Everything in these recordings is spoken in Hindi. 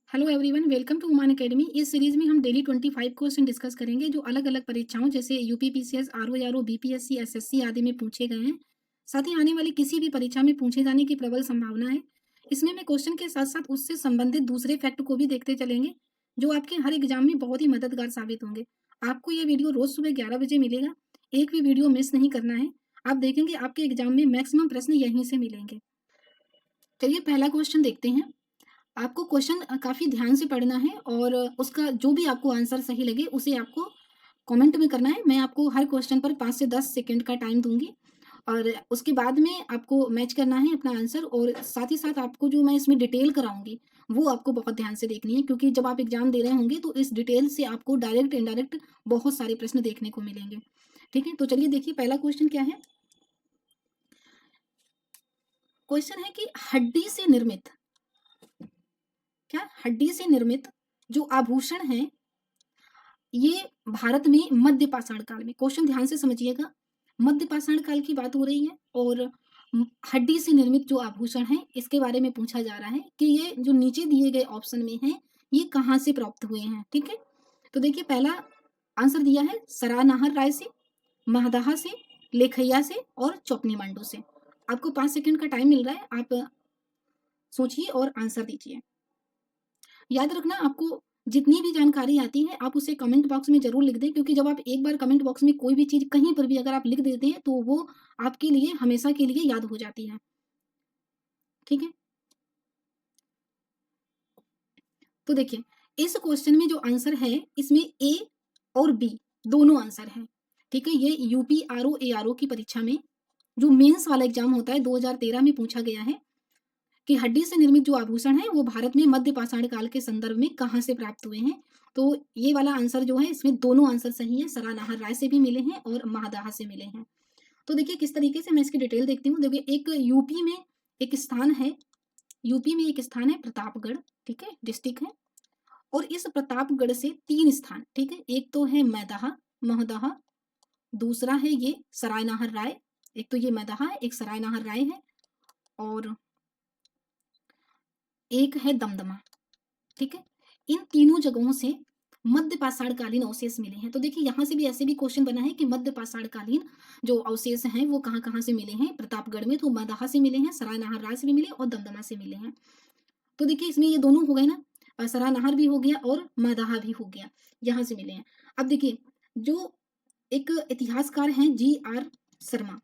हेलो एवरीवन, वेलकम टू उमान अकेडमी। इस सीरीज में हम डेली 25 क्वेश्चन डिस्कस करेंगे जो अलग अलग परीक्षाओं जैसे यूपीपीसीएस, आरओ, बीपीएससी, एसएससी आदि में पूछे गए हैं। साथ ही आने वाली किसी भी परीक्षा में पूछे जाने की प्रबल संभावना है। इसमें मैं क्वेश्चन के साथ साथ उससे संबंधित दूसरे फैक्ट को भी देखते चलेंगे जो आपके हर एग्जाम में बहुत ही मददगार साबित होंगे। आपको ये वीडियो रोज सुबह 11 बजे मिलेगा। एक भी वीडियो मिस नहीं करना है। आप देखेंगे आपके एग्जाम में मैक्सिमम प्रश्न यहीं से मिलेंगे। चलिए पहला क्वेश्चन देखते हैं। आपको क्वेश्चन काफ़ी ध्यान से पढ़ना है और उसका जो भी आपको आंसर सही लगे उसे आपको कमेंट में करना है। मैं आपको हर क्वेश्चन पर 5 से 10 सेकंड का टाइम दूंगी और उसके बाद में आपको मैच करना है अपना आंसर, और साथ ही साथ आपको जो मैं इसमें डिटेल कराऊंगी वो आपको बहुत ध्यान से देखनी है, क्योंकि जब आप एग्जाम दे रहे होंगे तो इस डिटेल से आपको डायरेक्ट इनडायरेक्ट बहुत सारे प्रश्न देखने को मिलेंगे। ठीक है, तो चलिए देखिए पहला क्वेश्चन क्या है। क्वेश्चन है कि हड्डी से निर्मित, क्या हड्डी से निर्मित जो आभूषण है ये भारत में मध्य पाषाण काल में, क्वेश्चन ध्यान से समझिएगा, मध्य पाषाण काल की बात हो रही है और हड्डी से निर्मित जो आभूषण है इसके बारे में पूछा जा रहा है कि ये जो नीचे दिए गए ऑप्शन में है ये कहाँ से प्राप्त हुए हैं। ठीक है, तो देखिए पहला आंसर दिया है सरानाहर राय से, महदाहा से, लेखैया से और चौपनी मांडू से। आपको 5 सेकंड का टाइम मिल रहा है, आप सोचिए और आंसर दीजिए। याद रखना, आपको जितनी भी जानकारी आती है आप उसे कमेंट बॉक्स में जरूर लिख दें, क्योंकि जब आप एक बार कमेंट बॉक्स में कोई भी चीज कहीं पर भी अगर आप लिख देते हैं तो वो आपके लिए हमेशा के लिए याद हो जाती है। ठीक है, तो देखिए इस क्वेश्चन में जो आंसर है इसमें ए और बी दोनों आंसर हैं। ठीक है, ये यूपी आरओ एआरओ की परीक्षा में जो मेंस वाला एग्जाम होता है 2013 में पूछा गया है कि हड्डी से निर्मित जो आभूषण है वो भारत में मध्य पाषाण काल के संदर्भ में कहाँ से प्राप्त हुए हैं। तो ये वाला आंसर जो है इसमें दोनों आंसर सही है, सरानाहर राय से भी मिले हैं और महादाहा से मिले हैं। तो देखिए किस तरीके से मैं इसकी डिटेल देखती हूँ। देखिए एक यूपी में एक स्थान है, यूपी में एक स्थान है प्रतापगढ़, ठीक है, डिस्ट्रिक्ट है। और इस प्रतापगढ़ से 3 स्थान, ठीक है, एक तो है मैदाहा, महदाहा, दूसरा है ये सरायनाहर राय। एक तो ये मैदाहा है, एक सरायनाहर राय है और एक है दमदमा। ठीक है, इन तीनों जगहों से मध्य पाषाणकालीन अवशेष मिले हैं। तो देखिए यहाँ से भी ऐसे भी क्वेश्चन बना है कि मध्य पाषाणकालीन जो अवशेष हैं वो कहाँ कहाँ से मिले हैं। प्रतापगढ़ में तो मदाहा से मिले हैं, सरायनाहर राय से भी मिले और दमदमा से मिले हैं। तो देखिए इसमें ये दोनों हो गए ना, सरायनाहर भी हो गया और मदाहा भी हो गया, यहाँ से मिले हैं। अब देखिए जो एक इतिहासकार हैं जी आर शर्मा,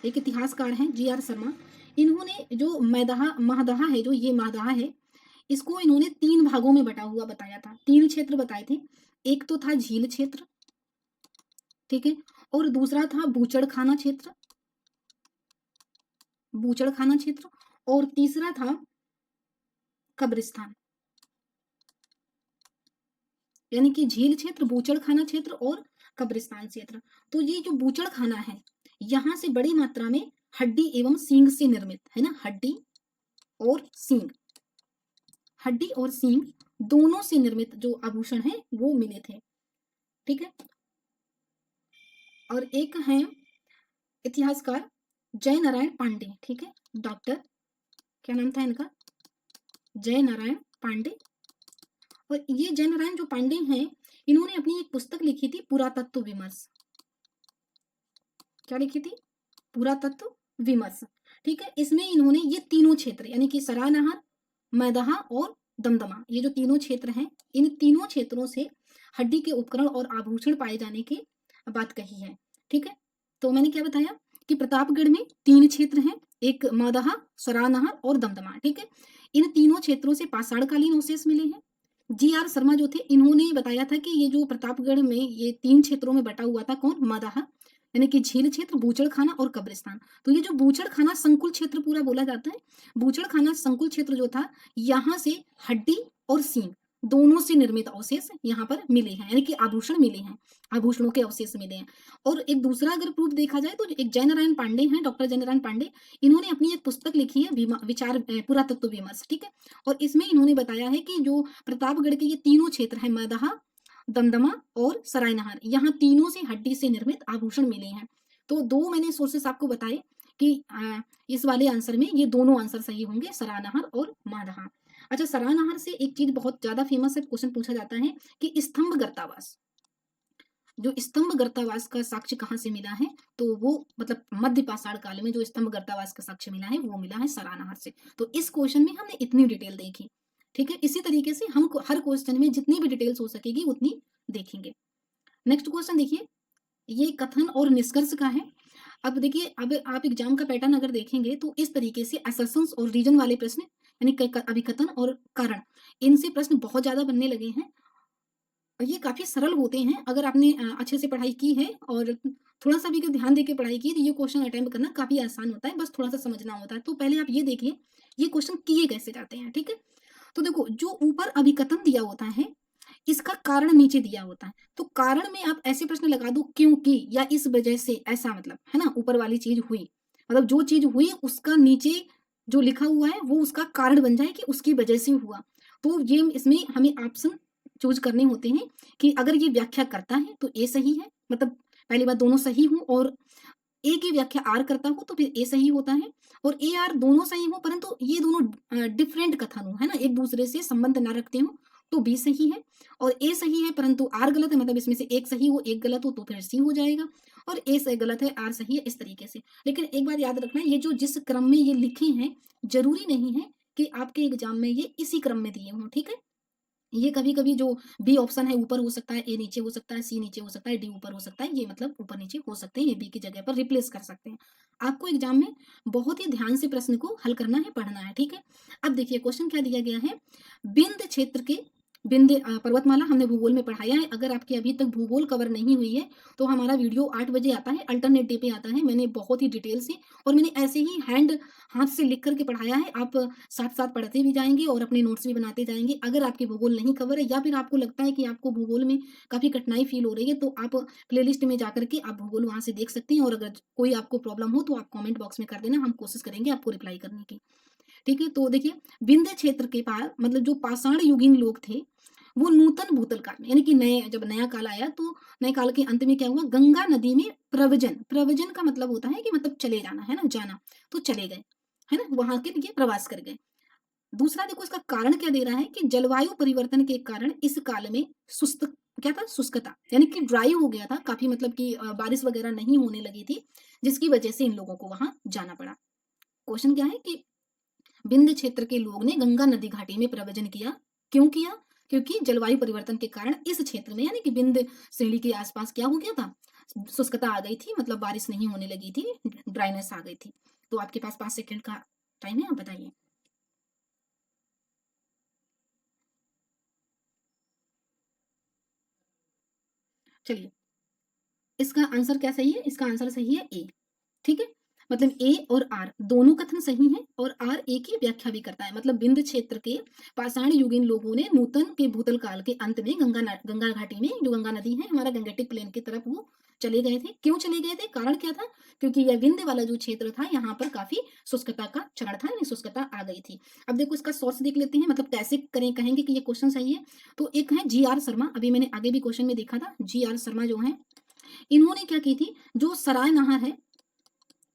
एक इतिहासकार हैं जी आर शर्मा, इन्होंने जो मैदाहा महदाहा है, जो ये महदाहा है इसको इन्होंने 3 भागों में बटा हुआ बताया था, 3 क्षेत्र बताए थे। एक तो था झील क्षेत्र, ठीक है, और दूसरा था बूचड़खाना क्षेत्र, बूचड़खाना क्षेत्र, और तीसरा था कब्रिस्तान। यानी कि झील क्षेत्र, बूचड़खाना क्षेत्र और कब्रिस्तान क्षेत्र। तो ये जो बूचड़खाना है यहाँ से बड़ी मात्रा में हड्डी एवं सींग से निर्मित है ना, हड्डी और सींग, हड्डी और सींग दोनों से निर्मित जो आभूषण है वो मिले थे। ठीक है, और एक है इतिहासकार जय नारायण पांडे, ठीक है, डॉक्टर, क्या नाम था इनका, जय नारायण पांडे। और ये जय नारायण जो पांडे हैं इन्होंने अपनी एक पुस्तक लिखी थी पुरातत्व विमर्श। क्या लिखी थी, पुरातत्व विमर्श। ठीक है, इसमें इन्होंने ये तीनों क्षेत्र यानी कि सरायनाहर, मैदाहा और दमदमा, ये जो तीनों क्षेत्र हैं इन तीनों क्षेत्रों से हड्डी के उपकरण और आभूषण पाए जाने की बात कही है। ठीक है, तो मैंने क्या बताया कि प्रतापगढ़ में 3 क्षेत्र हैं, एक मादाहा, सरायनाहर और दमदमा। ठीक है, इन तीनों क्षेत्रों से पाषाणकालीन अवशेष मिले हैं। जी आर शर्मा जो थे इन्होंने बताया था कि ये जो प्रतापगढ़ में ये 3 क्षेत्रों में बटा हुआ था, कौन, मादाहा यानी कि झील क्षेत्र, बूचड़खाना और कब्रिस्तान। तो ये जो बूचड़खाना संकुल क्षेत्र पूरा बोला जाता है, बूचड़खाना संकुल क्षेत्र जो था यहाँ से हड्डी और सींग दोनों से निर्मित अवशेष यहाँ पर मिले हैं, यानी कि आभूषण मिले हैं, आभूषणों के अवशेष मिले हैं। और एक दूसरा अगर प्रूफ देखा जाए तो एक जय नारायण पांडे हैं, डॉक्टर जय नारायण पांडे, इन्होंने अपनी एक पुस्तक लिखी है विचार पुरातत्व विमर्श। ठीक है, और इसमें इन्होंने बताया है कि जो प्रतापगढ़ के ये तीनों क्षेत्र हैं, मैदाहा, दमदमा और सरायनहार, यहाँ तीनों से हड्डी से निर्मित आभूषण मिले हैं। तो 2 मैंने सोर्सेस आपको बताए, कि इस वाले आंसर में ये दोनों आंसर सही होंगे, सरानहार और मादहा। अच्छा, सरानहार से एक चीज बहुत ज्यादा फेमस है, क्वेश्चन पूछा जाता है कि स्तंभ गर्तावास, जो स्तंभ गर्तावास का साक्ष्य कहाँ से मिला है, तो वो मतलब मध्य पाषाण काल में जो स्तंभ गर्तावास का साक्ष्य मिला है वो मिला है सरानहार से। तो इस क्वेश्चन में हमने इतनी डिटेल देखी। ठीक है, इसी तरीके से हम हर क्वेश्चन में जितनी भी डिटेल्स हो सकेगी उतनी देखेंगे। नेक्स्ट क्वेश्चन देखिए, ये कथन और निष्कर्ष का है। अब देखिए, अब आप एग्जाम का पैटर्न अगर देखेंगे तो इस तरीके से असर्शंस और रीजन वाले प्रश्न, यानी अभिकथन और कारण, इनसे प्रश्न बहुत ज्यादा बनने लगे हैं और ये काफी सरल होते हैं। अगर आपने अच्छे से पढ़ाई की है और थोड़ा सा भी अगर ध्यान देके पढ़ाई की है तो ये क्वेश्चन अटेम्प्ट करना काफी आसान होता है, बस थोड़ा सा समझना होता है। तो पहले आप ये देखिए ये क्वेश्चन किए कैसे जाते हैं। ठीक है, तो देखो जो ऊपर अभिकथन दिया होता है इसका कारण नीचे दिया होता है, तो कारण में आप ऐसे प्रश्न लगा दो क्योंकि या इस वजह से, ऐसा मतलब है ना, ऊपर वाली चीज हुई मतलब जो चीज हुई उसका नीचे जो लिखा हुआ है वो उसका कारण बन जाए कि उसकी वजह से हुआ। तो ये इसमें हमें ऑप्शन चूज करने होते हैं कि अगर ये व्याख्या करता है तो ए सही है, मतलब पहली बात दोनों सही हो, और ए की व्याख्या आर करता हो तो फिर ए सही होता है, और ए आर दोनों सही हो परंतु ये दोनों डिफरेंट कथन हो, है ना, एक दूसरे से संबंध ना रखते हो तो बी सही है, और ए सही है परंतु आर गलत है, मतलब इसमें से एक सही हो एक गलत हो तो फिर सी हो जाएगा, और ए से गलत है आर सही है, इस तरीके से। लेकिन एक बात याद रखना, ये जो जिस क्रम में ये लिखे हैं जरूरी नहीं है कि आपके एग्जाम में ये इसी क्रम में दिए हों। ठीक है, ये कभी-कभी जो बी ऑप्शन है ऊपर हो सकता है, ए नीचे हो सकता है, सी नीचे हो सकता है, डी ऊपर हो सकता है, ये मतलब ऊपर नीचे हो सकते हैं, ये बी की जगह पर रिप्लेस कर सकते हैं। आपको एग्जाम में बहुत ही ध्यान से प्रश्न को हल करना है, पढ़ना है। ठीक है, अब देखिए क्वेश्चन क्या दिया गया है, बिंद क्षेत्र के पर्वतमाला हमने भूगोल में पढ़ाया है। अगर आपकी अभी तक भूगोल कवर नहीं हुई है तो हमारा वीडियो 8 बजे आता है, अल्टरनेट डे पे आता है, मैंने बहुत ही डिटेल से और मैंने ऐसे ही हाथ से लिख करके पढ़ाया है। आप साथ साथ पढ़ते भी जाएंगे और अपने नोट्स भी बनाते जाएंगे। अगर आपकी भूगोल नहीं कवर है या फिर आपको लगता है कि आपको भूगोल में काफी कठिनाई फील हो रही है तो आप प्लेलिस्ट में जाकर के आप भूगोल वहां से देख सकते हैं, और अगर कोई आपको प्रॉब्लम हो तो आप कमेंट बॉक्स में कर देना, हम कोशिश करेंगे आपको रिप्लाई करने की। ठीक है, तो देखिए विंध्य क्षेत्र के पार मतलब जो पाषाण युगीन लोग थे वो नूतन भूतल काल में, यानी कि नए जब नया काल आया तो नए काल के अंत में क्या हुआ, गंगा नदी में प्रवजन, प्रवजन का मतलब होता है कि मतलब चले जाना, है ना, जाना, तो चले गए, है ना, वहां के लिए प्रवास कर गए। दूसरा देखो इसका कारण क्या दे रहा है कि जलवायु परिवर्तन के कारण इस काल में सुस्त क्या था, शुष्कता, यानी कि ड्राई हो गया था काफी, मतलब कि बारिश वगैरह नहीं होने लगी थी, जिसकी वजह से इन लोगों को वहां जाना पड़ा। क्वेश्चन क्या है कि विंध्य क्षेत्र के लोग ने गंगा नदी घाटी में प्रव्रजन किया, क्यों किया, क्योंकि जलवायु परिवर्तन के कारण इस क्षेत्र में यानी कि विंध्य श्रेणी के आसपास क्या हो गया था, शुष्कता आ गई थी, मतलब बारिश नहीं होने लगी थी, ड्राइनेस आ गई थी। तो आपके पास 5 सेकंड का टाइम है, आप बताइए। चलिए, इसका आंसर क्या सही है, इसका आंसर सही है ए। ठीक है, मतलब ए और आर दोनों कथन सही हैं, और आर ए की व्याख्या भी करता है, मतलब विंध्य क्षेत्र के पाषाण युगीन लोगों ने नूतन के भूतल काल के अंत में गंगा घाटी में, जो गंगा नदी है हमारा गंगेटिक प्लेन की तरफ, वो चले गए थे। क्यों चले गए थे, कारण क्या था, क्योंकि यह विंध्य वाला जो क्षेत्र था यहाँ पर काफी शुष्कता का चरण था, यानी शुष्कता आ गई थी। अब देखो इसका सोर्स देख लेते हैं, मतलब कैसे करें कहेंगे कि ये क्वेश्चन सही है। तो एक है जी आर शर्मा, अभी मैंने आगे भी क्वेश्चन में देखा था, जी आर शर्मा जो है इन्होंने क्या की थी, जो सराय नहर है,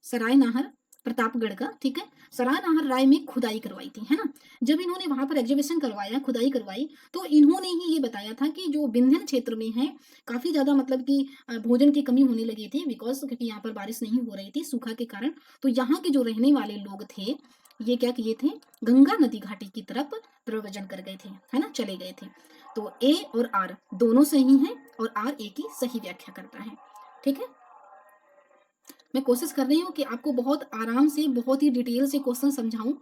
सराय नाहर प्रतापगढ़ का, ठीक है, सराय नाहर राय में खुदाई करवाई थी, है ना। जब इन्होंने वहां पर एग्जीबिशन करवाया, खुदाई करवाई, तो इन्होंने ही ये बताया था कि जो विंध्यन क्षेत्र में है काफी ज्यादा मतलब कि भोजन की कमी होने लगी थी, बिकॉज क्योंकि यहाँ पर बारिश नहीं हो रही थी सूखा के कारण। तो यहाँ के जो रहने वाले लोग थे ये क्या किए थे, गंगा नदी घाटी की तरफ प्रव्रजन कर गए थे, है ना, चले गए थे। तो ए और आर दोनों सही हैं, और आर ए की सही व्याख्या करता है। ठीक है, मैं कोशिश कर रही हूँ कि आपको बहुत आराम से बहुत ही डिटेल से क्वेश्चन समझाऊं।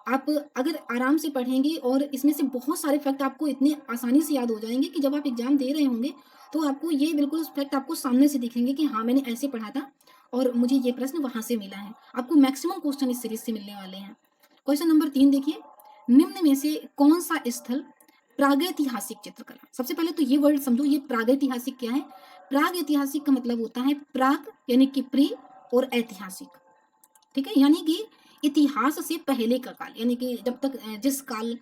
आप अगर आराम से पढ़ेंगे और इसमें से बहुत सारे फैक्ट आपको इतने आसानी से याद हो जाएंगे कि जब आप एग्जाम दे रहे होंगे तो आपको ये बिल्कुल फैक्ट आपको सामने से दिखेंगे कि हाँ मैंने ऐसे पढ़ा था और मुझे ये प्रश्न वहां से मिला है। आपको मैक्सिमम क्वेश्चन इस सीरीज से मिलने वाले हैं। क्वेश्चन नंबर 3 देखिए, निम्न में से कौन सा स्थल प्रागैतिहासिक चित्रकला, सबसे पहले तो ये वर्ड समझो, ये प्रागैतिहासिक क्या है। प्राग ऐतिहासिक का मतलब होता है प्राग यानी कि प्री, और ऐतिहासिक, ठीक है, यानी कि इतिहास से पहले का काल, यानी कि जब तक जिस काल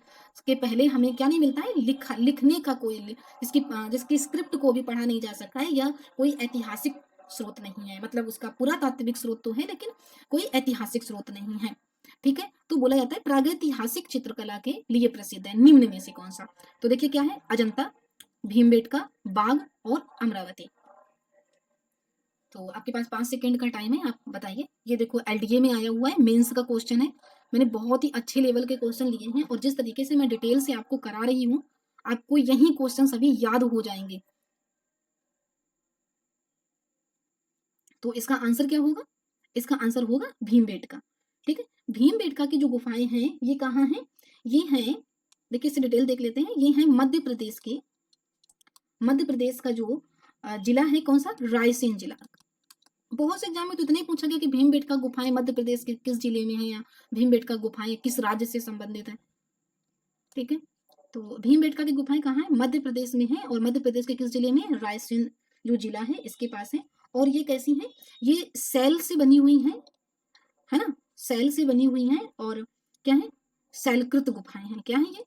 के पहले हमें क्या नहीं मिलता है, लिखने का कोई जिसकी स्क्रिप्ट को भी पढ़ा नहीं जा सकता है, या कोई ऐतिहासिक स्रोत नहीं है, मतलब उसका पुरातात्विक स्रोत तो है लेकिन कोई ऐतिहासिक स्रोत नहीं है। ठीक है, तो बोला जाता है प्रागैतिहासिक चित्रकला के लिए प्रसिद्ध है, निम्न में से कौन सा? तो देखिए क्या है, अजंता, भीमबेटका, बाघ और अमरावती। तो आपके पास 5 सेकंड का टाइम है, आप बताइए। ये देखो एलडीए में आया हुआ है, मेंस का क्वेश्चन है। मैंने बहुत ही अच्छे लेवल के क्वेश्चन लिए हैं और जिस तरीके से मैं डिटेल से आपको करा रही हूँ, आपको यही क्वेश्चन सभी याद हो जाएंगे। तो इसका आंसर क्या होगा? इसका आंसर होगा भीमबेटका। ठीक है, भीमबेटका की जो गुफाएं हैं ये कहाँ हैं? ये हैं, देखिए इसे डिटेल देख लेते हैं। ये हैं मध्य प्रदेश के, मध्य प्रदेश का जो जिला है कौन सा? रायसेन जिला। बहुत से एग्जाम में तो इतना ही पूछा गया कि भीमबेटका गुफाएं मध्य प्रदेश के किस जिले में है, या भीमबेटका गुफाएं किस राज्य से संबंधित है। ठीक है, तो भीमबेटका की गुफाएं कहाँ है? मध्य प्रदेश में है, और मध्य प्रदेश के किस जिले में? रायसेन जो जिला है इसके पास है। और ये कैसी है? ये सेल से बनी हुई है ना, सेल से बनी हुई हैं। और क्या है? सेलकृत गुफाएं हैं। क्या है ये?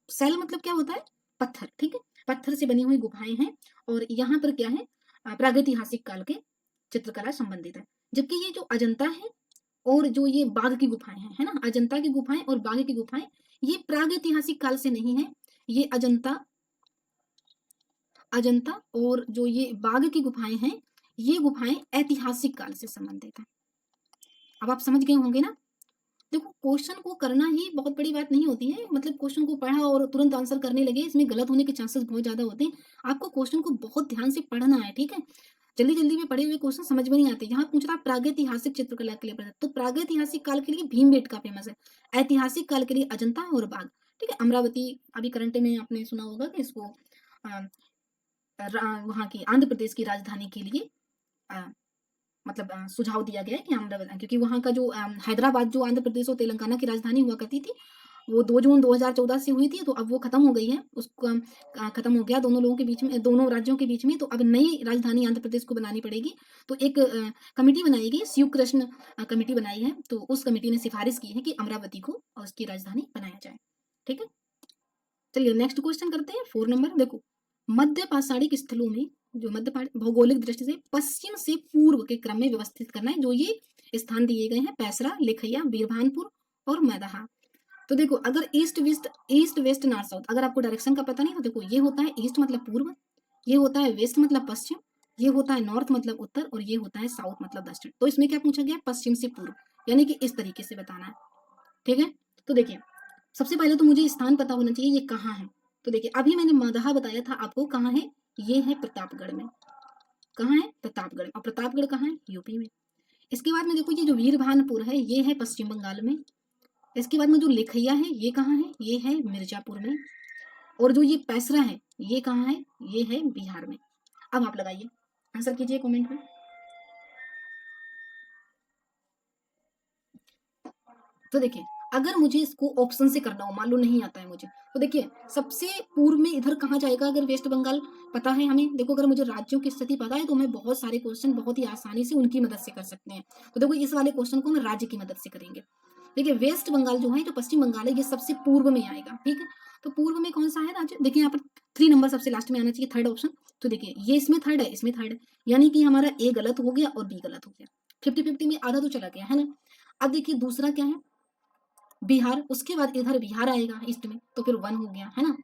सेल मतलब क्या होता है? पत्थर। ठीक है, पत्थर से बनी हुई गुफाएं हैं। और यहाँ पर क्या है? प्रागैतिहासिक काल के चित्रकला संबंधित है। जबकि ये जो अजंता है और जो ये बाघ की गुफाएं हैं, है ना, अजंता की गुफाएं और बाघ की गुफाएं, ये प्रागैतिहासिक काल से नहीं है। ये अजंता, अजंता और जो ये बाघ की गुफाएं हैं, ये गुफाएं ऐतिहासिक काल से संबंधित है। अब आप समझ गए होंगे ना। देखो क्वेश्चन को करना ही बहुत बड़ी बात नहीं होती है, मतलब क्वेश्चन को पढ़ा और तुरंत आंसर करने लगे, इसमें गलत होने के चांसेस बहुत ज्यादा होते हैं। आपको क्वेश्चन को बहुत ध्यान से पढ़ना है। ठीक है, जल्दी जल्दी में पढ़े हुए क्वेश्चन समझ में नहीं आते। यहाँ पूछ रहा प्रागैतिहासिक चित्रकला के लिए पढ़ा, तो प्रागैतिहासिक काल के लिए भीमबेटका फेमस है, ऐतिहासिक काल के लिए अजंता और बाघ। ठीक है, अमरावती अभी करंट में आपने सुना होगा कि इसको वहाँ की आंध्र प्रदेश की राजधानी के लिए मतलब सुझाव दिया गया है कि अमरावती, क्योंकि वहाँ का जो हैदराबाद जो आंध्र प्रदेश और तेलंगाना की राजधानी हुआ करती थी, वो 2 जून 2014 से हुई थी, तो अब वो खत्म हो गई है। उसको खत्म हो गया दोनों लोगों के बीच में, दोनों राज्यों के बीच में। तो अब नई राजधानी आंध्र प्रदेश को बनानी पड़ेगी। तो एक कमेटी बनाई गई, शिव कृष्ण कमेटी बनाई है। तो उस कमेटी ने सिफारिश की है कि अमरावती को उसकी राजधानी बनाया जाए। ठीक है, चलिए नेक्स्ट क्वेश्चन करते हैं। 4 नंबर देखो, मध्य पाषाणिक स्थलों में, जो मध्य भौगोलिक दृष्टि से पश्चिम से पूर्व के क्रम में व्यवस्थित करना है। जो ये स्थान दिए गए हैं, पैसरा, लेखैया, बीरभानपुर और मैदाहा। तो देखो अगर ईस्ट वेस्ट नॉर्थ साउथ, अगर आपको डायरेक्शन का पता नहीं तो देखो, ये होता है ईस्ट मतलब पूर्व, ये होता है वेस्ट मतलब पश्चिम, ये होता है नॉर्थ मतलब उत्तर, और ये होता है साउथ मतलब दक्षिण। तो इसमें क्या पूछा गया? पश्चिम से पूर्व, यानी कि इस तरीके से बताना है। ठीक है, तो देखिए सबसे पहले तो मुझे स्थान पता होना चाहिए, ये कहाँ है। तो देखिए अभी मैंने मगधा बताया था आपको, कहाँ है? ये है प्रतापगढ़ में। कहाँ है? प्रतापगढ़। और प्रतापगढ़ कहाँ है? यूपी में। इसके बाद में देखो, ये जो वीरभानपुर है ये है पश्चिम बंगाल में। इसके बाद में जो लेखैया है ये कहाँ है? ये है मिर्जापुर में। और जो ये पैसरा है ये कहाँ है? ये है बिहार में। अब आप लगाइए, आंसर कीजिए कमेंट में। तो देखिए अगर मुझे इसको ऑप्शन से करना हो, मान लो नहीं आता है मुझे, तो देखिए सबसे पूर्व में इधर कहाँ जाएगा? अगर वेस्ट बंगाल पता है हमें, देखो अगर मुझे राज्यों की स्थिति पता है तो मैं बहुत सारे क्वेश्चन बहुत ही आसानी से उनकी मदद से कर सकते हैं। तो देखो इस वाले क्वेश्चन को हम राज्य की मदद से करेंगे। देखिए वेस्ट बंगाल जो है, जो पश्चिम बंगाल है, ये सबसे पूर्व में आएगा। ठीक है, तो पूर्व में कौन सा है राज्य? देखिए यहाँ पर 3 नंबर सबसे लास्ट में आना चाहिए, थर्ड ऑप्शन। तो देखिए ये इसमें थर्ड है, इसमें थर्ड है, यानी कि हमारा ए गलत हो गया और बी गलत हो गया। 50-50 में आधा तो चला गया है ना। अब देखिए दूसरा क्या है? बिहार। उसके बाद इधर बिहार आएगा ईस्ट में, तो फिर 1 हो गया है ना।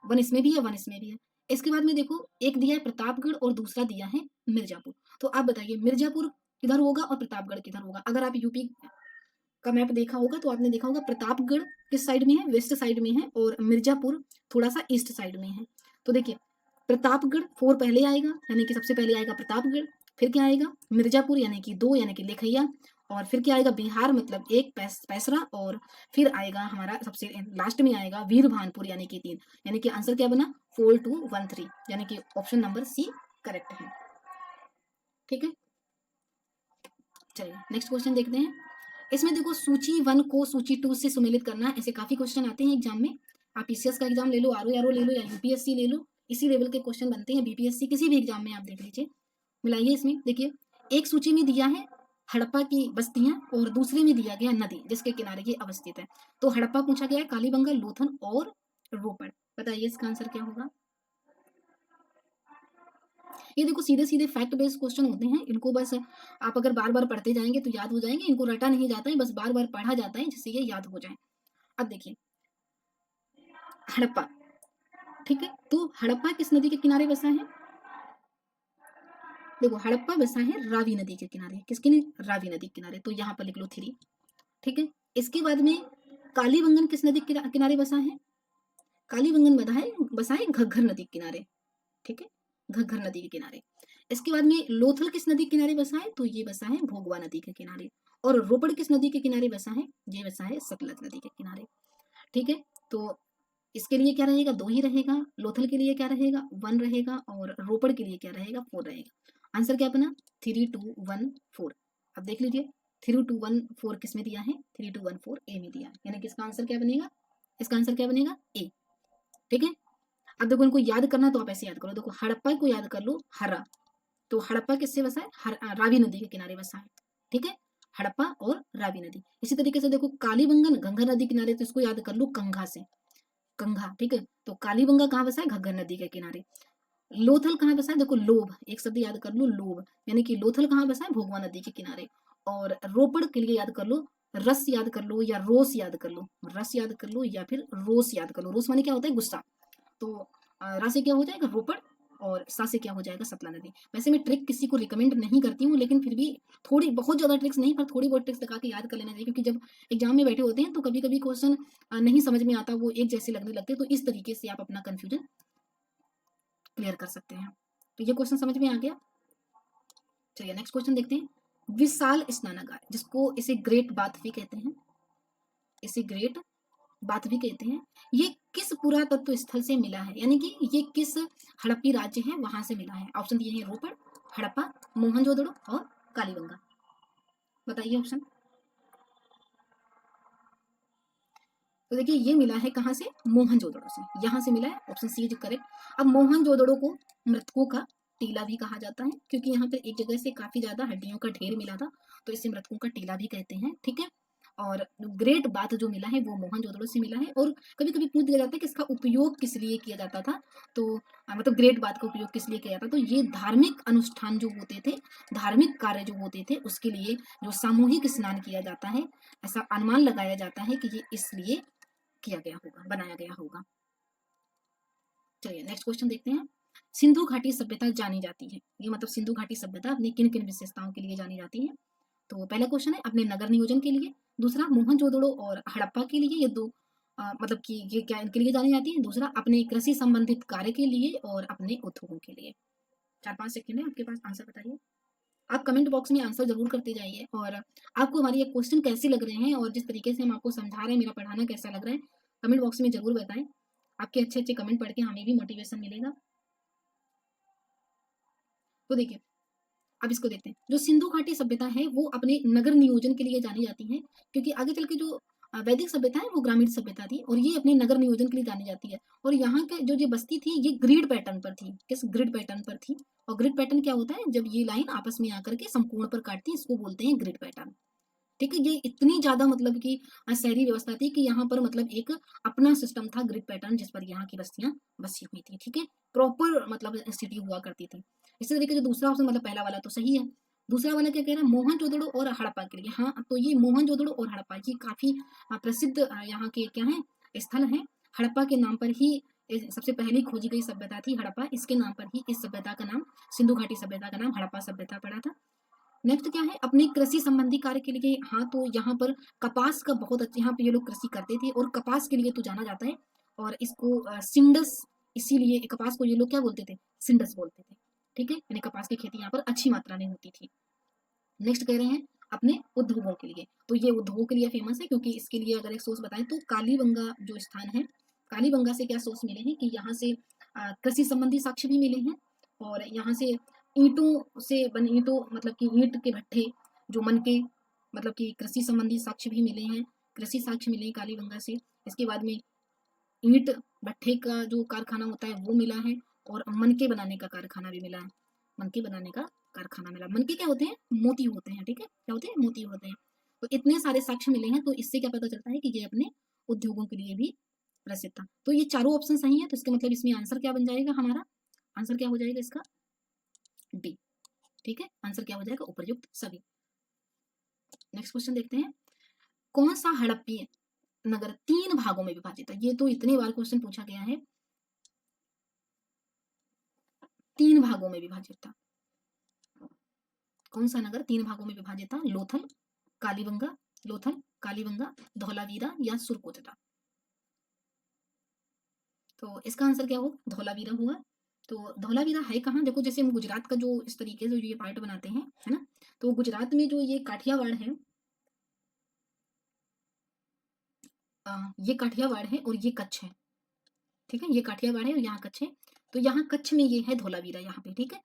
1 इसमें भी है, 1 इसमें भी है। इसके बाद में देखो एक दिया है प्रतापगढ़ और दूसरा दिया है मिर्जापुर। तो आप बताइए मिर्जापुर किधर होगा और प्रतापगढ़ किधर होगा? अगर आप यूपी का मैप देखा होगा तो आपने देखा होगा प्रतापगढ़ किस साइड में है? वेस्ट साइड में है, और मिर्जापुर थोड़ा सा ईस्ट साइड में है। तो देखिए प्रतापगढ़ 4 पहले आएगा, यानी कि सबसे पहले आएगा प्रतापगढ़, फिर क्या आएगा? मिर्जापुर यानी कि 2, यानी कि लेखैया, और फिर क्या आएगा? बिहार मतलब 1 पैसरा, और फिर आएगा हमारा सबसे लास्ट में आएगा वीरभानपुर यानी कि 3। यानी कि आंसर क्या बना? 4 2 1 3, यानी कि ऑप्शन नंबर सी करेक्ट है। ठीक है, चलिए नेक्स्ट क्वेश्चन देखते हैं। इसमें देखो सूची 1 को सूची 2 से सुमेलित करना, ऐसे काफी क्वेश्चन आते हैं एग्जाम में। आप पीसीएस का एग्जाम ले लो, आरओ ले लो, या यूपीएससी ले लो, इसी लेवल के क्वेश्चन बनते हैं। बीपीएससी किसी भी एग्जाम में आप देख लीजिए। मिलाइए इसमें, देखिए एक सूची में दिया है हड़प्पा की बस्तियां, और दूसरे में दिया गया नदी जिसके किनारे ये अवस्थित है। तो हड़प्पा पूछा गया है, कालीबंगा, लोथन और रोपड़। बताइए इसका आंसर क्या होगा? ये देखो सीधे सीधे फैक्ट बेस्ड क्वेश्चन होते हैं, इनको बस आप अगर बार बार पढ़ते जाएंगे तो याद हो जाएंगे, इनको रटा नहीं जाता है, बस बार बार पढ़ा जाता है जिससे ये याद हो जाए। अब देखिए हड़प्पा, ठीक है, तो हड़प्पा किस नदी के किनारे बसा है? देखो हड़प्पा बसा है रावी नदी के किनारे, किसके लिए? रावी नदी के किनारे, तो यहाँ पर लिख लो 3, ठीक है। इसके बाद में कालीबंगन किस नदी के किनारे बसा है? कालीबंगन बसा है घग्घर नदी के किनारे, ठीक है, घग्घर नदी के किनारे। इसके बाद में लोथल किस नदी के किनारे बसा है? तो ये बसा है भोगवा नदी के किनारे। और रोपड़ किस नदी के किनारे बसा है? ये बसा है सतलज नदी के किनारे, ठीक है। तो इसके लिए क्या रहेगा? 2 ही रहेगा। लोथल के लिए क्या रहेगा? 1 रहेगा। और रोपड़ के लिए क्या रहेगा? 4 रहेगा। आंसर क्या बना? 3 2 1 4। अब देख लीजिए 3 2 1 4 किस में दिया है? 3 2 1 4 ए में दिया है, यानी कि इसका आंसर क्या बनेगा? इसका आंसर क्या बनेगा? ए, ठीक है। अब देखो इनको याद करना तो आप ऐसे याद करो, देखो हड़प्पा को याद कर लो, हरा, तो हड़प्पा किससे बसा है? रावी नदी के किनारे बसा है, ठीक है, हड़प्पा और रावी नदी। इसी तरीके से देखो कालीबंगन घग्घर नदी किनारे, तो इसको याद कर लो कंघा से, कंघा, ठीक है। तो कालीबंगा कहाँ बसा है? घग्घर नदी के किनारे। लोथल कहाँ बसा है? देखो लोभ, एक शब्द याद कर लो लोभ, यानी कि लोथल कहाँ बसा है? भोगवा नदी के किनारे। और रोपड़ के लिए याद कर लो, रस याद कर लो या रोस याद कर लो, रस याद कर लो या फिर रोस याद कर लो। रोस माने क्या होता है? गुस्सा। तो रा से क्या हो जाएगा? रोपड़, और सा से क्या हो जाएगा? सतला नदी। वैसे मैं ट्रिक किसी को रिकमेंड नहीं करती हूँ, लेकिन फिर भी थोड़ी बहुत ज्यादा ट्रिक्स नहीं, पर थोड़ी बहुत ट्रिक्स लगा के याद कर लेना चाहिए, क्योंकि जब एग्जाम में बैठे होते हैं तो कभी कभी क्वेश्चन नहीं समझ में आता, वो एक जैसे लगने लगते हैं, तो इस तरीके से आप अपना कंफ्यूजन क्लियर कर सकते हैं। तो ये क्वेश्चन समझ में आ गया। चलिए नेक्स्ट क्वेश्चन देखते हैं। विशाल स्नानागार, जिसको इसे ग्रेट बाथ भी कहते हैं, इसे ग्रेट बात भी कहते हैं, ये किस पुरातत्व स्थल से मिला है? यानी कि ये किस हड़प्पी राज्य है वहां से मिला है? ऑप्शन दिए हैं रोपड़, हड़प्पा, मोहनजोदड़ो और कालीबंगा। बताइए ऑप्शन। तो देखिए ये मिला है कहाँ से? मोहनजोदड़ो से, यहाँ से मिला है, ऑप्शन सी इज करेक्ट। अब मोहनजोदड़ो को मृतकों का टीला भी कहा जाता है, क्योंकि यहाँ पे एक जगह से काफी ज्यादा हड्डियों का ढेर मिला था, तो इसे मृतकों का टीला भी कहते हैं, ठीक है। और ग्रेट बाथ जो मिला है वो मोहनजोदड़ो से मिला है। और कभी कभी पूछ दिया जाता है कि इसका उपयोग किस लिए किया जाता था, तो मतलब ग्रेट बाथ का उपयोग किस लिए किया जाता, तो ये धार्मिक अनुष्ठान जो होते थे, धार्मिक कार्य जो होते थे, उसके लिए जो सामूहिक स्नान किया जाता है, ऐसा अनुमान लगाया जाता है कि ये इसलिए किया गया होगा, बनाया गया होगा। चलिए नेक्स्ट क्वेश्चन देखते हैं। सिंधु घाटी सभ्यता जानी जाती है, ये मतलब सिंधु घाटी सभ्यता अपनी किन किन विशेषताओं के लिए जानी जाती है? तो पहला क्वेश्चन है अपने नगर नियोजन के लिए, दूसरा मोहनजोदड़ो और हड़प्पा के लिए, ये दो मतलब कि ये क्या इनके लिए जानी जाती है, दूसरा अपने कृषि संबंधित कार्य के लिए और अपने उद्योगों के लिए। 4-5 सेकंड है आपके पास, आंसर बताइए। आप कमेंट बॉक्स में आंसर जरूर करते जाइए, और आपको हमारे ये क्वेश्चन कैसे लग रहे हैं और जिस तरीके से हम आपको समझा रहे हैं, मेरा पढ़ाना कैसा लग रहा है, कमेंट बॉक्स में जरूर बताएं। आपके अच्छे अच्छे कमेंट पढ़ के हमें भी मोटिवेशन मिलेगा। तो देखिए अब इसको देखते हैं। जो सिंधु घाटी सभ्यता है वो अपने नगर नियोजन के लिए जानी जाती है, क्योंकि आगे चल के जो वैदिक सभ्यता है वो ग्रामीण सभ्यता थी, और ये अपने नगर नियोजन के लिए जानी जाती है। और यहाँ के जो ये बस्ती थी ये ग्रिड पैटर्न पर थी, किस ग्रिड पैटर्न पर थी? और ग्रिड पैटर्न क्या होता है? जब ये लाइन आपस में आकर के संपूर्ण पर काटती है, इसको बोलते हैं ग्रिड पैटर्न, ठीक है। ये इतनी ज्यादा मतलब कि शहरी व्यवस्था थी कि यहाँ पर मतलब एक अपना सिस्टम था, ग्रिड पैटर्न, जिस पर यहाँ की बस्तियां बसी हुई थी, ठीक है, प्रॉपर मतलब स्थिति हुआ करती थी। इसी तरीके से दूसरा ऑप्शन मतलब पहला वाला तो सही है। दूसरा वाला क्या कह रहा है? मोहनजोदड़ो और हड़प्पा के लिए, हाँ, तो ये मोहनजोदड़ो और हड़प्पा ये काफी प्रसिद्ध यहाँ के क्या है स्थल है। हड़प्पा के नाम पर ही सबसे पहली खोजी गई सभ्यता थी हड़प्पा, इसके नाम पर ही इस सभ्यता का नाम, सिंधु घाटी सभ्यता का नाम हड़प्पा सभ्यता पड़ा था। नेक्स्ट क्या है? अपने कृषि संबंधी कार्य के लिए, हाँ, तो यहाँ पर कपास का बहुत अच्छा, यहाँ पे ये लोग कृषि करते थे और कपास के लिए तो जाना जाता है, और इसको सिंडस, इसीलिए कपास को ये लोग क्या बोलते थे? सिंडस बोलते थे, ठीक है, यानी कपास की खेती यहाँ पर अच्छी मात्रा में होती थी। नेक्स्ट कह रहे हैं अपने उद्योगों के लिए, तो ये उद्योगों के लिए फेमस है, क्योंकि इसके लिए अगर एक सोर्स बताएं तो कालीबंगा जो स्थान है, कालीबंगा से क्या सोर्स मिले हैं कि यहाँ से कृषि संबंधी साक्ष्य भी मिले हैं, और यहाँ से ईंटों से बने, ईंटों मतलब कि ईंट के भट्ठे जो मन के मतलब कि कृषि संबंधी साक्ष्य भी मिले हैं, कृषि साक्ष्य मिले हैं कालीबंगा से। इसके बाद में ईंट भट्ठे का जो कारखाना होता है वो मिला है, और मनके बनाने का कारखाना भी मिला है, मनके बनाने का कारखाना मिला। मनके क्या होते हैं? मोती होते हैं, ठीक है, क्या होते हैं? मोती होते हैं। तो इतने सारे साक्ष्य मिले हैं, तो इससे क्या पता चलता है कि ये अपने उद्योगों के लिए भी प्रसिद्ध था। तो ये चारों ऑप्शन सही है, तो इसका मतलब इसमें आंसर क्या बन जाएगा? हमारा आंसर क्या हो जाएगा इसका? डी। ठीक है, आंसर क्या हो जाएगा? उपर्युक्त सभी। नेक्स्ट क्वेश्चन देखते हैं, कौन सा हड़प्पी नगर 3 भागों में विभाजित है? ये तो इतने बार क्वेश्चन पूछा गया है। 3 भागों में विभाजित था। कौन सा नगर 3 भागों में विभाजित था? लोथल, कालीबंगा, धौलावीरा या सुरकोटड़ा? तो इसका आंसर क्या होगा? धौलावीरा होगा। तो धौलावीरा है कहाँ? देखो, जैसे हम गुजरात का जो इस तरीके से ये पार्ट बनाते हैं, है ना, तो गुजरात में जो ये काठियावाड़ है, ये काठियावाड़ है और ये कच्छ है। ठीक है, ये काठियावाड़ है और यहाँ कच्छ है। तो यहाँ कच्छ में ये है धौलावीरा, यहाँ पे। ठीक है,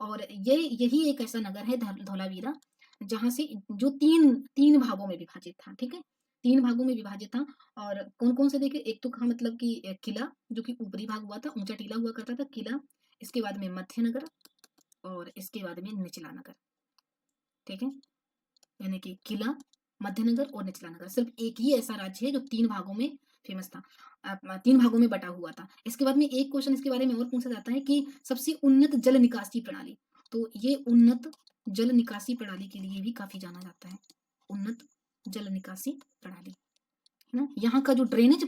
और ये यही एक ऐसा नगर है धौलावीरा, जहाँ से जो तीन भागों में विभाजित था। ठीक है, 3 भागों में विभाजित था। और कौन कौन से देखे? एक तो कहा मतलब कि किला, जो कि ऊपरी भाग हुआ था, ऊंचा टीला हुआ करता था किला। इसके बाद में मध्य नगर और इसके बाद में निचला नगर। ठीक है, यानी कि किला, मध्यनगर और निचला नगर। सिर्फ एक ही ऐसा राज्य है जो 3 भागों में फेमस था, 3 भागों में बटा हुआ था। इसके बाद में एक क्वेश्चन इसके बारे में और पूछा जाता है कि सबसे उन्नत जल निकासी प्रणाली। तो ये उन्नत जल निकासी प्रणाली के लिए भी काफी जाना जाता है, उन्नत जल निकासी प्रणाली, है ना। यहाँ का जो ड्रेनेज जो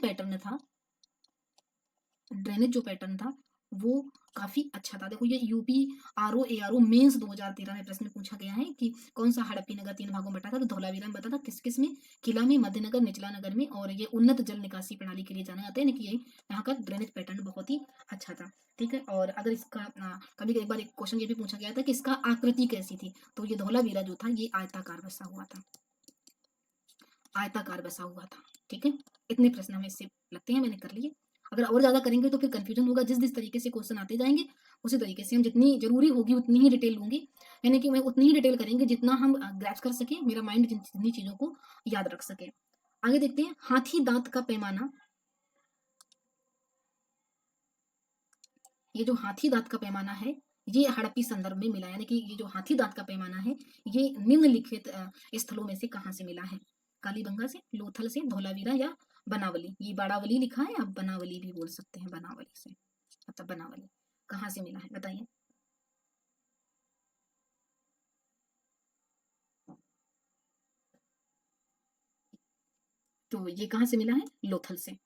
पैटर्न था वो काफी अच्छा था। देखो, ये यूपी ARO मेंस 2013 में प्रश्न पूछा गया है कि कौन सा हड़प्पी नगर 3 भागों में बटा था? तो धौलावीरा में बता था। किस किस में? किला में, मध्यनगर, निचला नगर में। और ये उन्नत जल निकासी प्रणाली के लिए जाना जाता है, यानी कि ये यहाँ का ड्रेनेज पैटर्न बहुत ही अच्छा था। ठीक है, और अगर इसका कभी एक बार एक क्वेश्चन ये भी पूछा गया था कि इसका आकृति कैसी थी? तो ये धौलावीरा जो था ये आयताकार बसा हुआ था, आयताकार बसा हुआ था। ठीक है, इतने प्रश्न हमें इससे लगते हैं, मैंने कर लिए। अगर और ज्यादा करेंगे तो फिर कंफ्यूजन होगा। जिस जिस तरीके से क्वेश्चन आते जाएंगे उसी तरीके से हम, जितनी जरूरी होगी उतनी ही डिटेल लूंगी, यानी कि मैं उतनी ही डिटेल करेंगे जितना हम ग्रैस्प कर सके, मेरा माइंड जितनी चीजों को याद रख सके। आगे देखते हैं, हाथी दांत का पैमाना। ये जो हाथी दांत का पैमाना है ये हड़प्पी संदर्भ में मिला, यानी कि ये जो हाथी दांत का पैमाना है ये निम्नलिखित स्थलों में से कहाँ से मिला है? कालीबंगा से, लोथल से, धौलावीरा या बनावली? ये बाड़ावली लिखा है, आप बनावली भी बोल सकते हैं, बनावली से, मतलब बनावली। कहाँ से मिला है बताइए? तो ये कहाँ से मिला है? लोथल से,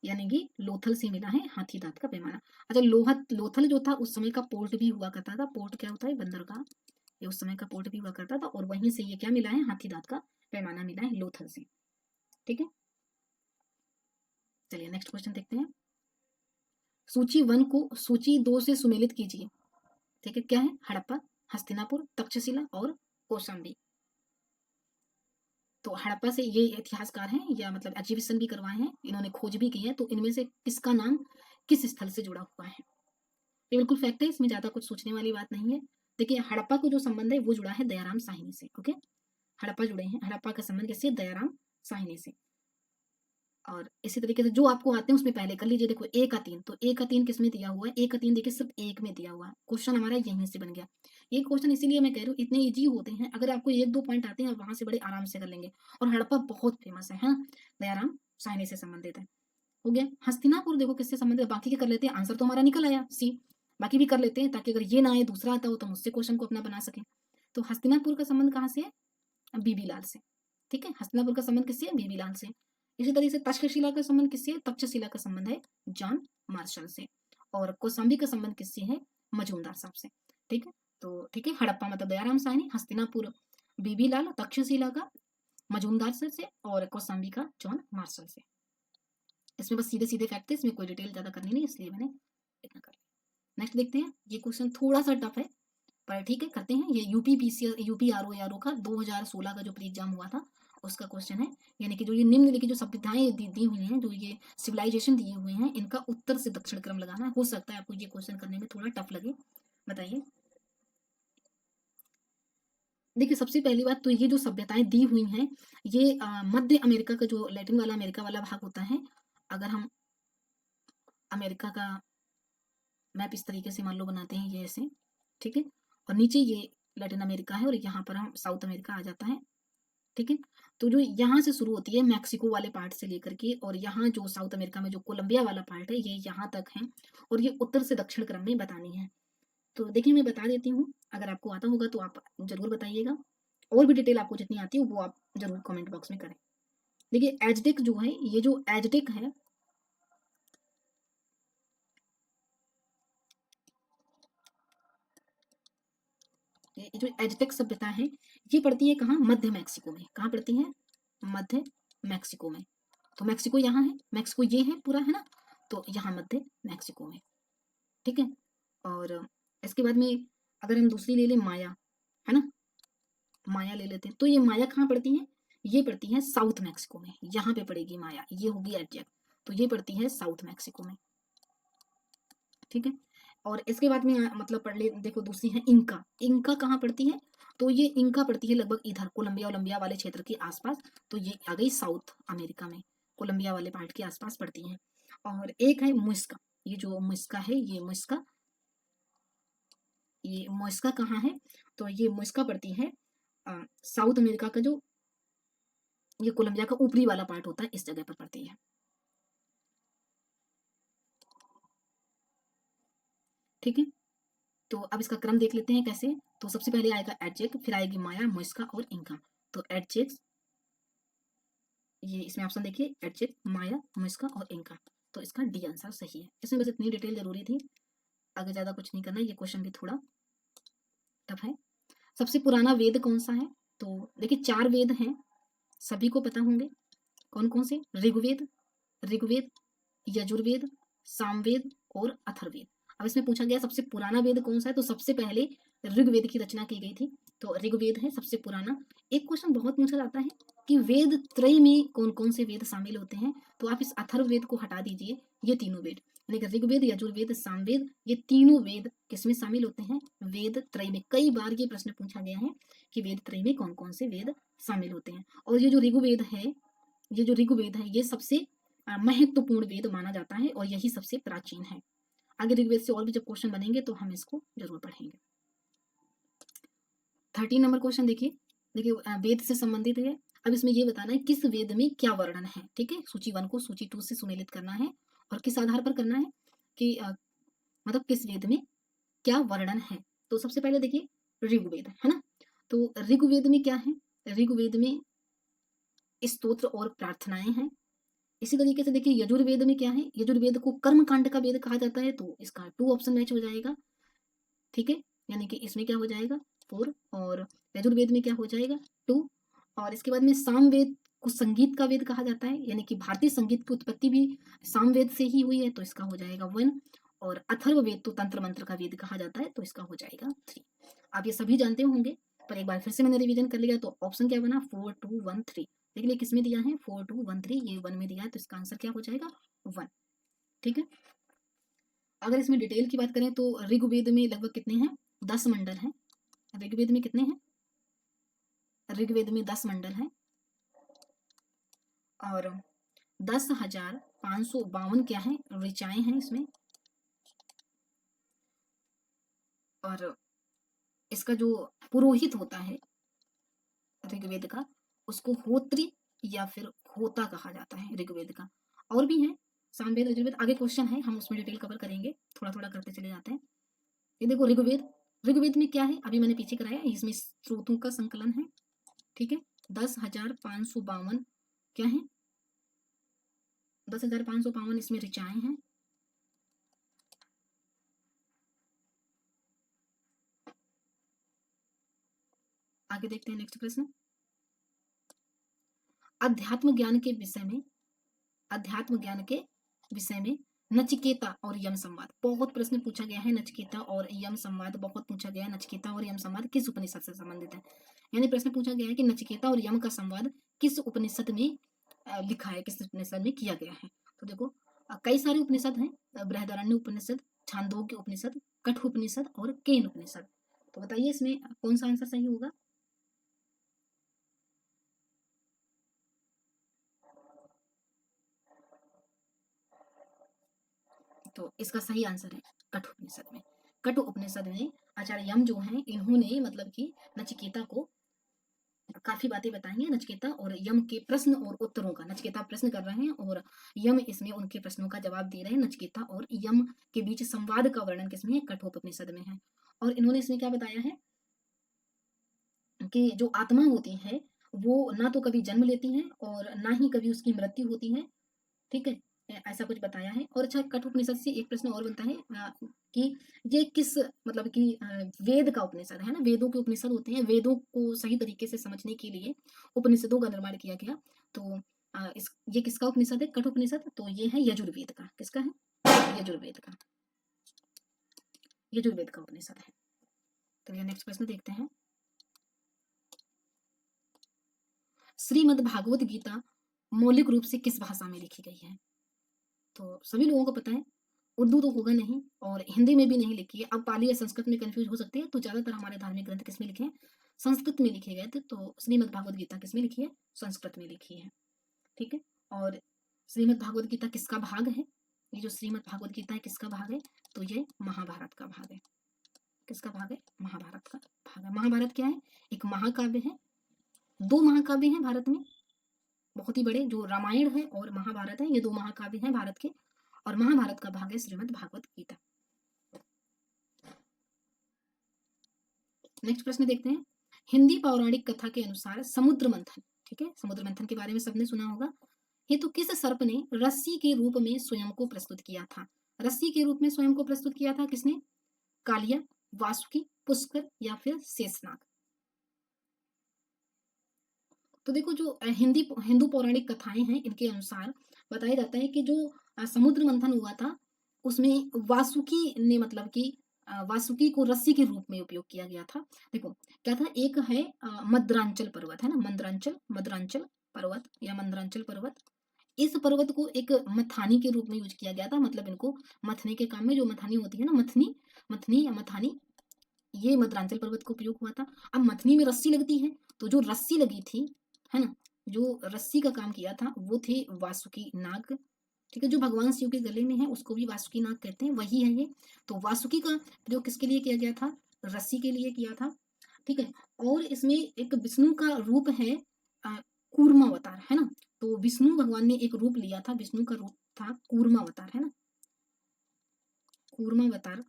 यानी कि लोथल से मिला है हाथी दांत का पैमाना। अच्छा, लोथल जो था उस समय का पोर्ट भी हुआ करता था। पोर्ट क्या होता है? बंदरगाह। ये उस समय का पोर्ट भी हुआ करता था, और वहीं से ये क्या मिला है? हाथी दांत का पैमाना मिला है लोथल से। ठीक है, चलिए नेक्स्ट क्वेश्चन देखते हैं। सूची 1 को सूची 2 से सुमेलित कीजिए। ठीक है, क्या है? हड़प्पा, हस्तिनापुर, तक्षशिला और कौशाम्बी। तो हड़प्पा से ये इतिहासकार हैं, या मतलब एग्जीबिशन भी करवाए हैं, इन्होंने खोज भी की है। तो इनमें से किसका नाम किस स्थल से जुड़ा हुआ है? ये बिल्कुल फैक्ट है, इसमें ज्यादा कुछ सोचने वाली बात नहीं है। देखिए, हड़प्पा को जो संबंध है वो जुड़ा है दयाराम साहिनी से। ओके, हड़प्पा जुड़े हैं, हड़प्पा का संबंध किससे? दयाराम साहिनी से। और इसी तरीके से जो आपको आते हैं उसमें पहले कर लीजिए। देखो, ए का 3, तो ए का 3 किसमें दिया हुआ है? ए का 3 देखिए सिर्फ एक में दिया हुआ है। क्वेश्चन हमारा यहीं से बन गया। ये क्वेश्चन इसीलिए मैं कह रही हूँ इतने इजी होते हैं, अगर आपको 1-2 पॉइंट आते हैं आप वहां से बड़े आराम से कर लेंगे। और हड़प्पा बहुत फेमस है, हाँ, दयाराम साहनी से संबंधित है। हो गया। हस्तिनापुर देखो किससे संबंधित है, बाकी के कर लेते हैं। आंसर तो हमारा निकल आया सी, बाकी भी कर लेते हैं ताकि अगर ये ना आए दूसरा आता हो तो मुझसे क्वेश्चन को अपना बना सके। तो हस्तिनापुर का संबंध कहाँ से है? बीबी लाल से। ठीक है, हस्तिनापुर का संबंध किससे है? बीबी लाल से। इसी तरीके से तक्षशिला का संबंध किससे है? तक्षशिला का संबंध है जॉन मार्शल से। और कौशाम्बी का संबंध किससे है? मजूमदार साहब से। ठीक है, तो ठीक है, हड़प्पा मतलब दयाराम साहनी, हस्तिनापुर बीबी लाल, तक्षशिला का मजूमदार सर से, और कौशाम्बी का जॉन मार्शल से। इसमें बस सीधे सीधे फैक्ट है, इसमें कोई डिटेल ज्यादा करनी नहीं, इसलिए मैंने इतना कर लिया। नेक्स्ट देखते हैं, ये क्वेश्चन थोड़ा सा टफ है पर ठीक है, करते हैं। ये यूपी ARO का 2016 का जो प्री एग्जाम हुआ था उसका क्वेश्चन है। यानी कि जो ये निम्नलिखित जो सभ्यताएं दी हुई हैं, जो ये सिविलाइजेशन दिए हुए हैं, इनका उत्तर से दक्षिण क्रम लगाना है। हो सकता है आपको ये क्वेश्चन करने में थोड़ा टफ लगे, बताइए। देखिए, सबसे पहली बात तो ये जो सभ्यताएं दी हुई हैं ये मध्य अमेरिका का जो लैटिन वाला अमेरिका वाला भाग होता है। अगर हम अमेरिका का मैप इस तरीके से मान लो बनाते हैं, ये ऐसे, ठीक है, और नीचे ये लैटिन अमेरिका है और यहाँ पर हम साउथ अमेरिका आ जाता है। ठीक है, तो जो यहाँ से शुरू होती है मैक्सिको वाले पार्ट से लेकर के, और यहाँ जो साउथ अमेरिका में जो कोलंबिया वाला पार्ट है ये यहाँ तक है, और ये उत्तर से दक्षिण क्रम में बतानी है। तो देखिए मैं बता देती हूँ, अगर आपको आता होगा तो आप ज़रूर बताइएगा। और भी डिटेल आपको जितनी आती है वो आप ज़रूर कमेंट बॉक्स में करें। देखिए एज़टेक जो है, ये जो एज़टेक है, ये जो एज़टेक सभ्यता है, ये पड़ती है कहाँ? मध्य मेक्सिको में। कहाँ पड़ती है? मध्य मेक्सिको में। तो मेक्सिको यहाँ है, मेक्सिको ये है पूरा, है ना? तो यहाँ मध्य मेक्सिको में, ठीक है? और इसके बाद में अगर हम दूसरी ले लें माया, है ना? माया ले लेते हैं, तो ये माया कहाँ पड़ती है? ये पड़ती है साउथ मेक्सिको में, यहाँ पे पड़ेगी माया, ये होगी एडजेक्ट, तो ये पड़ती है साउथ मेक्सिको में, ठीक है? और इसके बाद में मतलब पढ़ ले, देखो दूसरी है इंका। इंका कहाँ पड़ती है? तो ये इंका पड़ती है लगभग इधर कोलंबिया ओलंबिया वाले क्षेत्र के आसपास, तो ये आ गई साउथ अमेरिका में, कोलंबिया वाले पार्ट के आसपास पड़ती है। और एक है मुस्का, ये जो मुस्का है, ये मुस्का, ये मुस्का कहाँ है? तो ये मुस्का पड़ती है साउथ अमेरिका का, जो ये कोलंबिया का ऊपरी वाला पार्ट होता है, इस जगह पर पड़ती है, ठीक है? तो अब इसका क्रम देख लेते हैं कैसे। तो सबसे पहले आएगा एडजेक्ट, फिर आएगी माया, मुस्का और इंका। तो एडजेक्ट, ये इसमें ऑप्शन देखिए, एडजेक्ट, माया, मुस्का और इंका। तो इसका डी आंसर सही है। इसमें बस इतनी डिटेल जरूरी थी, आगे ज्यादा कुछ नहीं करना। ये क्वेश्चन भी थोड़ा टफ है। सबसे पुराना वेद कौन सा है? तो देखिए 4 वेद हैं, सभी को पता होंगे। कौन कौन से? ऋग्वेद, ऋग्वेद, यजुर्वेद, सामवेद और अथर्ववेद। अब इसमें पूछा गया सबसे पुराना वेद कौन सा है, तो सबसे पहले ऋग्वेद की रचना की गई थी, तो ऋग्वेद है सबसे पुराना। एक क्वेश्चन बहुत पूछा जाता है कि वेद त्रय में कौन कौन से वेद शामिल होते हैं, तो आप इस अथर्ववेद को हटा दीजिए, ये तीनों वेद यानी कि ऋग्वेद, यजुर्वेद, सामवेद, ये तीनों वेद किसमें शामिल होते हैं? वेद त्रय में। कई बार ये प्रश्न पूछा गया है कि वेद त्रय में कौन कौन से वेद शामिल होते हैं। और ये जो ऋग्वेद है, ये जो ऋग्वेद है, ये सबसे महत्वपूर्ण वेद माना जाता है और यही सबसे प्राचीन है। आगे ऋग्वेद से और भी जब क्वेश्चन बनेंगे तो हम इसको जरूर पढ़ेंगे। 13 नंबर क्वेश्चन देखिए, देखिए वेद से संबंधित है। अब इसमें ये बताना है किस वेद में क्या वर्णन है, ठीक है? सूची 1 को सूची 2 से सुमेलित करना है और किस आधार पर करना है कि मतलब किस वेद में क्या वर्णन है। तो सबसे पहले देखिए ऋग्वेद, है ना? तो ऋग्वेद में क्या है? ऋग्वेद में स्तोत्र और प्रार्थनाएं हैं। इसी तरीके से देखिए यजुर्वेद में क्या है? यजुर्वेद को कर्म कांड का वेद कहा जाता है, तो इसका 2 ऑप्शन मैच हो जाएगा, ठीक है? यानी कि इसमें क्या हो जाएगा 4, और यजुर्वेद में क्या हो जाएगा 2। और इसके बाद में सामवेद को संगीत का वेद कहा जाता है, यानी कि भारतीय संगीत की उत्पत्ति भी सामवेद से ही हुई है, तो इसका हो जाएगा 1। और अथर्ववेद तो तंत्र मंत्र का वेद कहा जाता है, तो इसका हो जाएगा 3। आप ये सभी जानते होंगे, पर एक बार फिर से मैंने रिवीजन कर लिया। तो ऑप्शन क्या बना? 4 2 1 3। देख लिया किसमें दिया है? 4 2 1 3, ये 1 में दिया है, तो इसका आंसर क्या हो जाएगा? 1, ठीक है? अगर इसमें डिटेल की बात करें तो ऋग्वेद में लगभग कितने हैं? 10 मंडल हैं। ऋग्वेद में कितने हैं? ऋग्वेद में 10 मंडल हैं और 10,552 क्या है? ऋचाएं हैं इसमें। और इसका जो पुरोहित होता है ऋग्वेद का, उसको होत्री या फिर होता कहा जाता है ऋग्वेद का। और भी है सामवेद, यजुर्वेद, आगे क्वेश्चन है, हम उसमें डिटेल कवर करेंगे, थोड़ा थोड़ा करते चले जाते हैं। ये देखो ऋग्वेद, ऋग्वेद में क्या है? अभी मैंने पीछे कराया, इसमें स्रोतों का संकलन है, ठीक है? 10,552 क्या है? 10,552 इसमें ऋचाएं हैं। आगे देखते हैं नेक्स्ट प्रश्न। अध्यात्म ज्ञान के विषय में, अध्यात्म ज्ञान के विषय में नचिकेता और यम संवाद, बहुत प्रश्न पूछा गया है। नचिकेता और यम संवाद बहुत पूछा गया है। नचिकेता और यम संवाद किस उपनिषद से संबंधित है? यानी प्रश्न पूछा गया है कि नचिकेता और यम का संवाद किस उपनिषद में लिखा है, किस उपनिषद में किया गया है? तो देखो कई सारे उपनिषद हैं, बृहदारण्य उपनिषद, छांदोग्य उपनिषद, कठ उपनिषद और केन उपनिषद। तो बताइए इसमें कौन सा आंसर सही होगा? तो इसका सही आंसर है कठ उपनिषद में। कठ उपनिषद में आचार्य यम जो हैं, इन्होंने मतलब कि नचिकेता को काफी बातें बताई हैं। नचिकेता और यम के प्रश्न और उत्तरों का, नचिकेता प्रश्न कर रहे हैं और यम इसमें उनके प्रश्नों का जवाब दे रहे हैं। नचिकेता और यम के बीच संवाद का वर्णन किसमें है? कठोपनिषद में है। और इन्होंने इसमें क्या बताया है कि जो आत्मा होती है वो ना तो कभी जन्म लेती है और ना ही कभी उसकी मृत्यु होती है, ठीक है? ऐसा कुछ बताया है। और अच्छा, कठोपनिषद से एक प्रश्न और बनता है कि ये किस मतलब कि वेद का उपनिषद है ना, वेदों के उपनिषद होते हैं, वेदों को सही तरीके से समझने के लिए उपनिषदों का निर्माण किया गया। तो इस ये किसका उपनिषद है कठोपनिषद? तो ये है यजुर्वेद का। किसका है? यजुर्वेद का। यजुर्वेद का उपनिषद है। तो ये नेक्स्ट प्रश्न देखते हैं। श्रीमद् भागवत गीता मौलिक रूप से किस भाषा में लिखी गई है? तो सभी लोगों को पता है, उर्दू तो होगा नहीं और हिंदी में भी नहीं लिखी है। अब पाली या संस्कृत में कंफ्यूज हो सकते हैं, तो ज्यादातर हमारे धार्मिक ग्रंथ किसमें लिखे हैं? संस्कृत में लिखे गए थे। तो श्रीमद् भागवत गीता किसमें लिखी है? संस्कृत में लिखी है, ठीक है। और श्रीमद् भागवत गीता किसका भाग है? ये जो श्रीमद् भागवत गीता है किसका भाग है? तो ये महाभारत का भाग है। किसका भाग है? महाभारत का भाग है। महाभारत क्या है? एक महाकाव्य है। 2 महाकाव्य हैं भारत में, बहुत ही बड़े, जो रामायण है और महाभारत है, ये 2 महाकाव्य हैं भारत के। और महाभारत का भाग है श्रीमद् भागवत गीता। नेक्स्ट प्रश्न देखते हैं। हिंदी पौराणिक कथा के अनुसार समुद्र मंथन, ठीक है, समुद्र मंथन के बारे में सबने सुना होगा, ये तो किस सर्प ने रस्सी के रूप में स्वयं को प्रस्तुत किया था? रस्सी के रूप में स्वयं को प्रस्तुत किया था किसने? कालिया, वासुकी, पुष्कर या फिर शेषनाग? तो देखो, जो हिंदू पौराणिक कथाएं हैं, इनके अनुसार बताया जाता है कि जो समुद्र मंथन हुआ था उसमें वासुकी ने मतलब कि वासुकी को रस्सी के रूप में उपयोग किया गया था। देखो क्या था, एक है मद्रांचल पर्वत, है ना, मद्रांचल मद्रांचल पर्वत या मंद्रांचल पर्वत। इस पर्वत को एक मथानी के रूप में यूज किया गया था, मतलब इनको मथने के काम में, जो मथानी होती है ना, मथनी मथनी या मथानी, ये मद्रांचल पर्वत का उपयोग हुआ था। अब मथनी में रस्सी लगती है, तो जो रस्सी लगी थी, है ना, जो रस्सी का काम किया था वो थे वासुकी नाग, ठीक है। जो भगवान शिव के गले में है उसको भी वासुकी नाग कहते हैं, वही है ये। तो वासुकी का प्रयोग किसके लिए किया गया था? रस्सी के लिए किया था, ठीक है। और इसमें एक विष्णु का रूप है कूर्मावतार, है ना। तो विष्णु भगवान ने एक रूप लिया था, विष्णु का रूप था कूर्मावतार, है ना, कूर्मावतार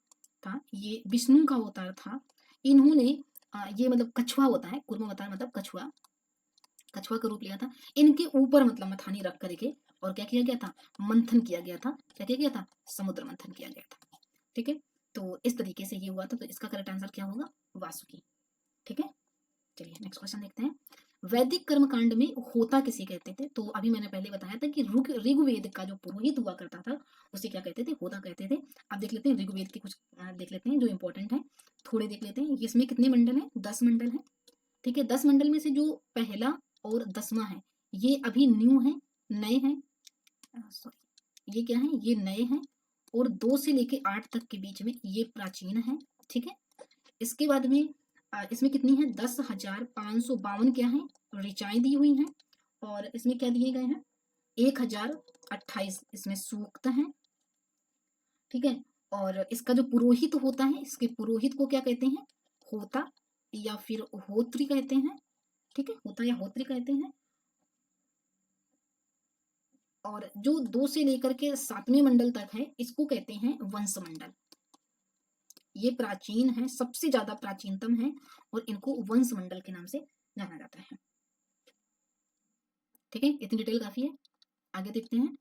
था, ये विष्णु का अवतार था। इन्होंने ये मतलब कछुआ होता है, कूर्मावतार मतलब कछुआ, कछुआ का रूप लिया था। इनके ऊपर मतलब मथानी रख करके और क्या किया गया था? मंथन किया गया था। क्या किया गया था? समुद्र मंथन किया गया था, ठीक है। तो इस तरीके से ये हुआ था, तो इसका करेक्ट आंसर क्या होगा? वासुकी, ठीक है। चलिए नेक्स्ट क्वेश्चन देखते हैं। वैदिक कर्मकांड में होता किसे कहते थे? तो अभी मैंने पहले बताया था कि ऋग्वेद का जो पुरोहित हुआ करता था उसे क्या कहते थे? होता कहते थे। अब देख लेते हैं ऋग्वेद के कुछ देख लेते हैं जो इंपॉर्टेंट है, थोड़े देख लेते हैं। इसमें कितने मंडल हैं? 10 मंडल हैं, ठीक है। 10 मंडल में से जो पहला और 10वां है ये अभी न्यू है, नए हैं, सॉरी ये क्या है? ये नए हैं। और 2 से लेके 8 तक के बीच में ये प्राचीन है, ठीक है। इसके बाद में इसमें कितनी है? 10,552 क्या है? ऋचाएं दी हुई हैं। और इसमें क्या दिए गए हैं? 1028 इसमें सूक्त हैं, ठीक है। और इसका जो पुरोहित होता है, इसके पुरोहित को क्या कहते हैं? होता या फिर होत्री कहते हैं, ठीक है, होता या होत्री कहते हैं। और जो 2 से लेकर के 7वें मंडल तक है इसको कहते हैं वंश मंडल। ये प्राचीन है, सबसे ज्यादा प्राचीनतम है और इनको वंश मंडल के नाम से जाना जाता है, ठीक है। इतनी डिटेल काफी है, आगे देखते हैं।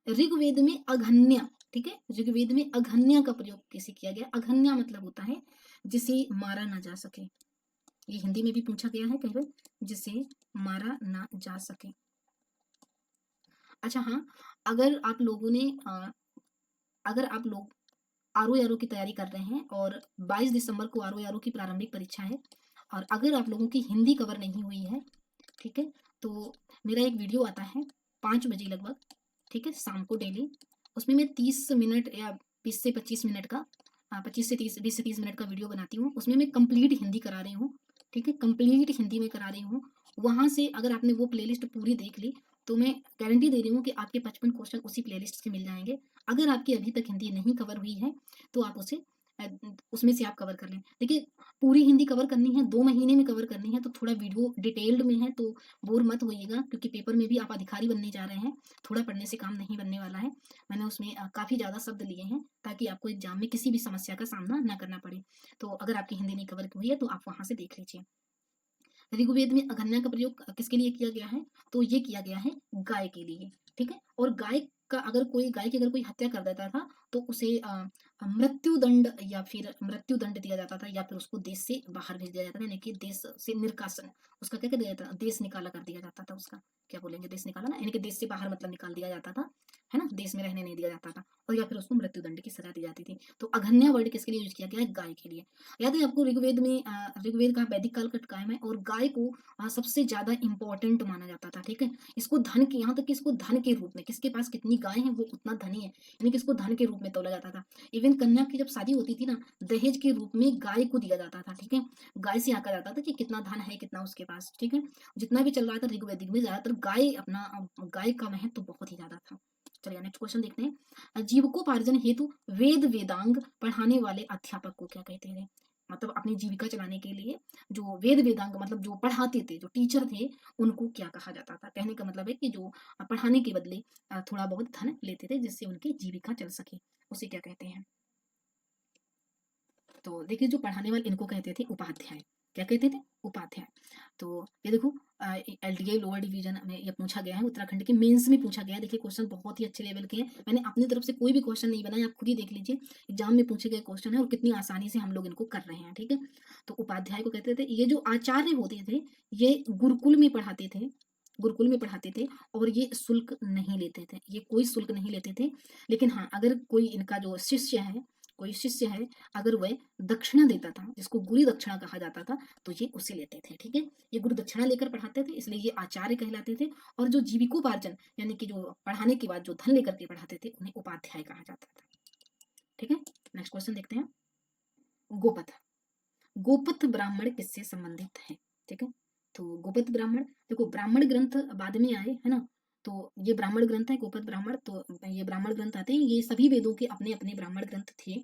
ऋग्वेद में अघन्या, ठीक है, ऋग्वेद में अघन्या का प्रयोग कैसे किया गया? अघन्या मतलब होता है जिसे मारा ना जा सके। ये हिंदी में भी पूछा गया है कई बार, जिसे मारा ना जा सके। अच्छा हाँ, अगर आप लोगों ने अगर आप लोग आरओ की तैयारी कर रहे हैं और 22 दिसंबर को आरओ की प्रारंभिक परीक्षा है और अगर आप लोगों की हिंदी कवर नहीं हुई है, ठीक है, तो मेरा एक वीडियो आता है 5 बजे लगभग, ठीक है, शाम को डेली। उसमें मैं 30 मिनट या 20 से 25 मिनट का 20 से 30 मिनट का वीडियो बनाती हूँ। उसमें मैं कंप्लीट हिंदी करा रही हूँ, ठीक है, कंप्लीट हिंदी में करा रही हूँ। वहां से अगर आपने वो प्लेलिस्ट पूरी देख ली तो मैं गारंटी दे रही हूँ कि आपके 55 क्वेश्चन उसी प्लेलिस्ट से मिल जाएंगे। अगर आपकी अभी तक हिंदी नहीं कवर हुई है तो आप उसे उसमें से आप कवर कर लें। देखिए पूरी हिंदी कवर करनी है, 2 महीने में कवर करनी है, तो थोड़ा वीडियो डिटेल्ड में है, तो बोर मत होइएगा, क्योंकि पेपर में भी आप अधिकारी बनने जा रहे हैं, थोड़ा पढ़ने से काम नहीं बनने वाला है। मैंने उसमें काफ़ी ज़्यादा शब्द लिए हैं, ताकि आपको एग्ज़ाम में किसी भी समस्या का सामना ना करना पड़े। तो अगर आपकी हिंदी नहीं कवर हुई है, तो आप वहाँ से देख लीजिए। ऋग्वेद में अगन्या का प्रयोग किसके लिए किया गया है? तो ये किया गया है गाय के लिए, ठीक है? और गाय की अगर कोई हत्या कर देता था, तो उसे मृत्युदंड या फिर मृत्युदंड दिया जाता था, या फिर उसको देश से बाहर भेज दिया जाता था, यानी कि देश से निष्कासन, उसका क्या कर दिया जाता था? देश निकाला कर दिया जाता था उसका। क्या बोलेंगे? देश निकाला ना, यानी कि देश से बाहर मतलब निकाल दिया जाता था, है ना? देश में रहने नहीं दिया जाता था, और या फिर उसको मृत्युदंड की सज़ा दी जाती थी। तो अघन्या वर्ड किसके लिए यूज़ किया गया है? गाय के लिए। याद है आपको ऋग्वेद में ऋग्वेद का वैदिक काल का टाइम है, और गाय को सबसे ज़्यादा इम्पोर्टेंट माना जाता था, ठीक है? इसको धन की, यहाँ तक कि इसको धन के रूप में, किसके पास कितनी गाय है वो उतना धनी है, यानी कि इसको धन के रूप में तोला जाता था। इवन कन्या की जब शादी होती थी ना, दहेज के रूप में गाय को दिया जाता था, ठीक है? गाय से आंका जाता था कि कितना धन है, कितना उसके पास, ठीक है? जितना भी चल रहा था ऋग्वेदिक में, ज़्यादातर गाय का महत्व तो बहुत ही ज़्यादा था। चलिए नेक्स्ट क्वेश्चन देखते हैं। जीविकोपार्जन हेतु वेद वेदांग पढ़ाने वाले अध्यापक को क्या कहते हैं? मतलब अपनी जीविका चलाने के लिए जो वेद वेदांग मतलब जो पढ़ाते थे, जो टीचर थे, उनको क्या कहा जाता था? कहने का मतलब है कि जो पढ़ाने के बदले थोड़ा बहुत धन लेते थे, जिससे उनकी जीविका चल सके, उसे क्या कहते हैं? तो देखिए जो पढ़ाने वाले, इनको कहते थे उपाध्याय। क्या कहते थे? उपाध्याय। तो ये देखो एलडीए लोअर डिवीजन में ये पूछा गया है, उत्तराखंड के मेंस में पूछा गया है। देखिए क्वेश्चन बहुत ही अच्छे लेवल के हैं, मैंने अपनी तरफ से कोई भी क्वेश्चन नहीं बनाया, आप खुद ही देख लीजिए। एग्जाम में पूछे गए क्वेश्चन है, और कितनी आसानी से हम लोग इनको कर रहे हैं, ठीक है? तो उपाध्याय को कहते थे। ये जो आचार्य होते थे, ये गुरुकुल में पढ़ाते थे, गुरुकुल में पढ़ाते थे, और ये शुल्क नहीं लेते थे, ये कोई शुल्क नहीं लेते थे। लेकिन हाँ, अगर कोई इनका जो शिष्य है, कोई शिष्य है, अगर वह दक्षिणा देता था, जिसको गुरु दक्षिणा कहा जाता था, तो ये उसे लेते थे, ठीक है? ये गुरु दक्षिणा लेकर पढ़ाते थे, इसलिए ये आचार्य कहलाते थे। और जो जीविकोपार्जन, यानी कि जो पढ़ाने के बाद जो धन लेकर के पढ़ाते थे, उन्हें उपाध्याय कहा जाता था, ठीक है? नेक्स्ट क्वेश्चन देखते हैं। गोपथ। गोपथ ब्राह्मण किससे संबंधित है? ठीक है? तो गोपथ ब्राह्मण, देखो ब्राह्मण ग्रंथ बाद में आए, है ना? तो ये ब्राह्मण ग्रंथ है गोपथ ब्राह्मण। तो ये ब्राह्मण ग्रंथ आते हैं, ये सभी वेदों के अपने अपने ब्राह्मण ग्रंथ थे।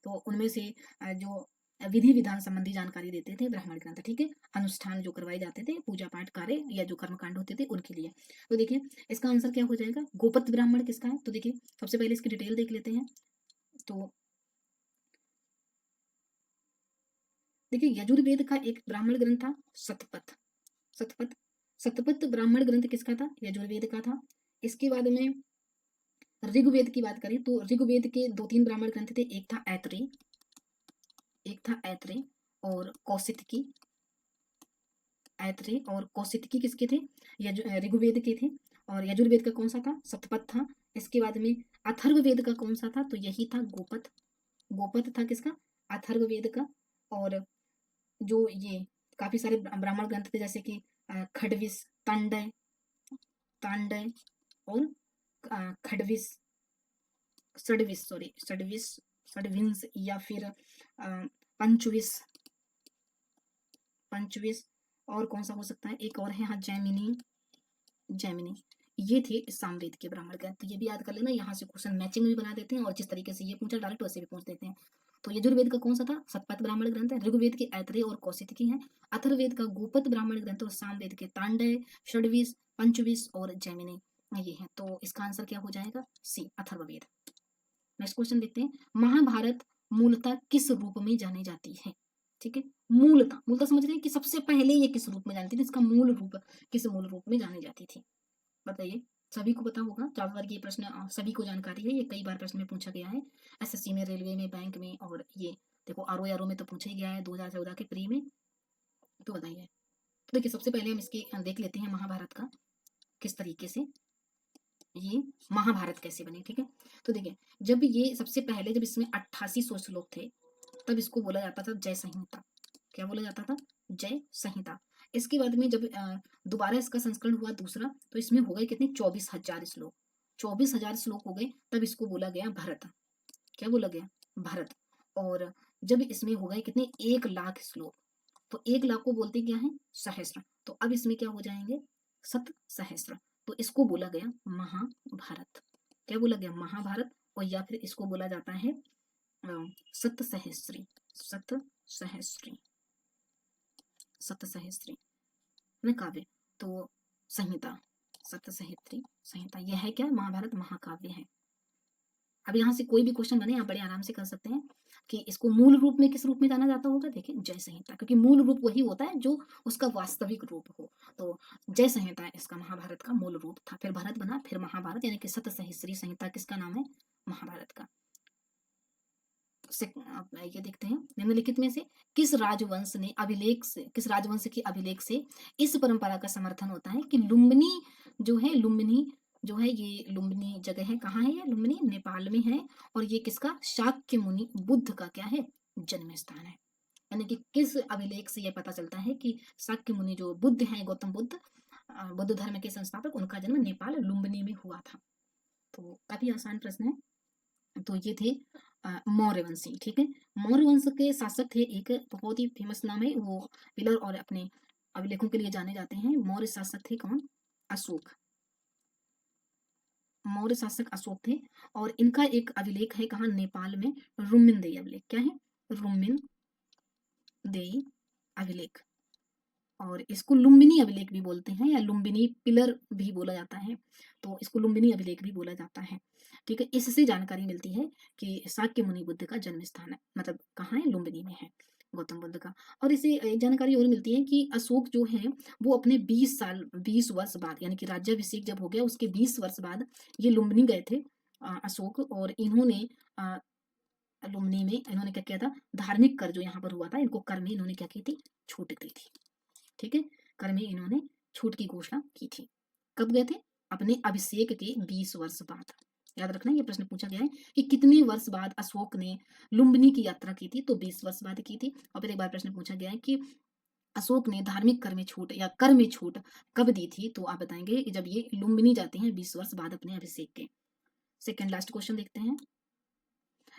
तो उनमें से जो विधि विधान संबंधी जानकारी देते थे ब्राह्मण ग्रंथ, ठीक है? अनुष्ठान जो करवाए जाते थे, पूजा पाठ कार्य या जो कर्मकांड होते थे उनके लिए। तो देखिए इसका आंसर क्या हो जाएगा? गोपथ ब्राह्मण किसका है? तो देखिए सबसे पहले इसकी डिटेल देख लेते हैं। तो देखिए यजुर्वेद का एक ब्राह्मण ग्रंथ था शतपथ। शतपथ। शतपथ ब्राह्मण ग्रंथ किसका था? यजुर्वेद का था। इसके बाद में ऋग्वेद की बात करें, तो ऋग्वेद के दो तीन ब्राह्मण ग्रंथ थे। एक था ऐत्रेय, एक था ऐत्रेय और कौशितकी। ऐत्रेय और कौशितकी किसके थे? ऋग्वेद के थे। और यजुर्वेद का कौन सा था? शतपथ था। इसके बाद में अथर्ववेद का कौन सा था? तो यही था गोपथ। गोपथ था किसका? अथर्ववेद का। और जो ये काफी सारे ब्राह्मण ग्रंथ थे, जैसे कि खडविस, तांडय, तांडय और खडविस, सडविस, सॉरी सडविस, सडविंस, या फिर पंचविस, पंचविस। और कौन सा हो सकता है? एक और है, हाँ, जैमिनी, जैमिनी। ये थे सामवेद के ब्राह्मण ग्रंथ। तो ये भी याद कर लेना, यहाँ से क्वेश्चन मैचिंग भी बना देते हैं, और जिस तरीके से ये पूछा डायरेक्ट वैसे भी पूछ देते हैं। तो यजुर्वेद का कौन सा था? शतपथ ब्राह्मण ग्रंथ है। ऋग्वेद के ऐत्रेय और कौशितकी हैं। अथर्ववेद का गोपथ ब्राह्मण ग्रंथ, और सामवेद के तांडय, षडविस, पंचविस और जैमिनी, ये है। तो इसका आंसर क्या हो जाएगा? सी, अथर्ववेद। नेक्स्ट क्वेश्चन देखते हैं। महाभारत मूलतः किस रूप में जानी जाती है? ठीक है, मूलतः, मूलतः समझ रहे हैं कि सबसे पहले ये किस रूप में जानती थी, इसका मूल रूप किस मूल रूप में जानी जाती थी? बताइए। सभी को पता होगा, ज्यादातर ये प्रश्न सभी को जानकारी है, ये कई बार प्रश्न में पूछा गया है, एसएससी में, रेलवे में, बैंक में, और ये देखो आरओ आरओ में तो पूछा ही गया है 2014 के प्री में। तो बताइए। तो देखिए सबसे पहले हम इसकी देख लेते हैं महाभारत का किस तरीके से ये महाभारत कैसे बनी, ठीक है? तो देखिए जब ये सबसे पहले, जब इसमें 8800 श्लोक थे, तब इसको बोला जाता था जय संहिता। क्या बोला जाता था? जय संहिता। इसके बाद में जब दोबारा इसका संस्करण हुआ दूसरा, तो इसमें हो गए कितने? 24,000 श्लोक। 24,000 श्लोक हो गए, तब इसको बोला गया भरत। क्या बोला गया? भरत। और जब इसमें हो गए कितने? 1,00,000 श्लोक, तो 1,00,000 को बोलते क्या है? सहस्त्र। तो अब इसमें क्या हो जाएंगे? सत सहस्त्र। तो इसको बोला गया महाभारत। क्या बोला गया? महाभारत। और या फिर इसको बोला जाता है सतसहस्री, सतसहस्री, सतसहस्री न काव्य, तो संहिता, सतसहस्री संहिता, यह है क्या, महाभारत महाकाव्य है। अब यहाँ से कोई भी क्वेश्चन बने आप बड़े आराम से कर सकते हैं कि इसको मूल रूप में किस रूप में जाना जाता होगा, देखिए जय संहिता, क्योंकि मूल रूप वही होता है जो उसका वास्तविक रूप हो। तो जय संहिता इसका महाभारत का मूल रूप था, फिर भरत बना, फिर महाभारत, यानी कि सतसहस्री संहिता किसका नाम है, महाभारत का। आप ये देखते हैं, निम्नलिखित में से किस राजवंश ने अभिलेख से, किस राजवंश के अभिलेख से इस परंपरा का समर्थन होता है कि लुम्बिनी जो है, लुम्बिनी जो है, ये लुम्बिनी जगह है, कहाँ है ये लुम्बिनी, नेपाल में है, और ये किसका, शाक्य मुनि बुद्ध का क्या है, जन्म स्थान है। यानी कि किस अभिलेख से यह पता चलता है कि शाक्य मुनि जो बुद्ध हैं, गौतम बुद्ध, बुद्ध धर्म के संस्थापक, उनका जन्म नेपाल लुम्बिनी में हुआ था। तो काफी आसान प्रश्न है। तो ये थे मौर्यवंशी, ठीक है। मौर्य वंश के शासक थे, एक बहुत ही फेमस नाम है, वो पिलर और अपने अभिलेखों के लिए जाने जाते हैं। मौर्य शासक थे कौन, अशोक, मौर्य शासक अशोक थे, और इनका एक अभिलेख है कहाँ, नेपाल में, रुमिनदेई अभिलेख, क्या है, रुमिनदेई अभिलेख, और इसको लुम्बिनी अभिलेख भी बोलते हैं, या लुम्बिनी पिलर भी बोला जाता है, तो इसको लुम्बिनी अभिलेख भी बोला जाता है, ठीक है। इससे जानकारी मिलती है कि शाक्य मुनि बुद्ध का जन्म स्थान है, मतलब कहाँ है, लुम्बिनी में है गौतम बुद्ध का। और इसे एक जानकारी और मिलती है कि अशोक जो है वो अपने 20 वर्ष बाद, यानी कि राज्याभिषेक जब हो गया उसके 20 वर्ष बाद ये लुम्बिनी गए थे अशोक, और इन्होंने लुम्बिनी में इन्होंने क्या किया था, धार्मिक कर जो यहाँ पर हुआ था, इनको कर में इन्होंने क्या की थी, छूट दी थी, ठीक है। कर में इन्होंने छूट की घोषणा की थी। कब गए थे, अपने अभिषेक के 20 वर्ष बाद। याद रखना ये प्रश्न पूछा गया है कि कितने वर्ष बाद अशोक ने लुम्बिनी की यात्रा की थी, तो 20 वर्ष बाद की थी। और फिर एक बार प्रश्न पूछा गया है कि अशोक ने धार्मिक कर में छूट या कर में छूट कब दी थी, तो आप बताएंगे जब ये लुम्बिनी जाते हैं 20 वर्ष बाद अपने अभिषेक के। सेकेंड लास्ट क्वेश्चन देखते हैं,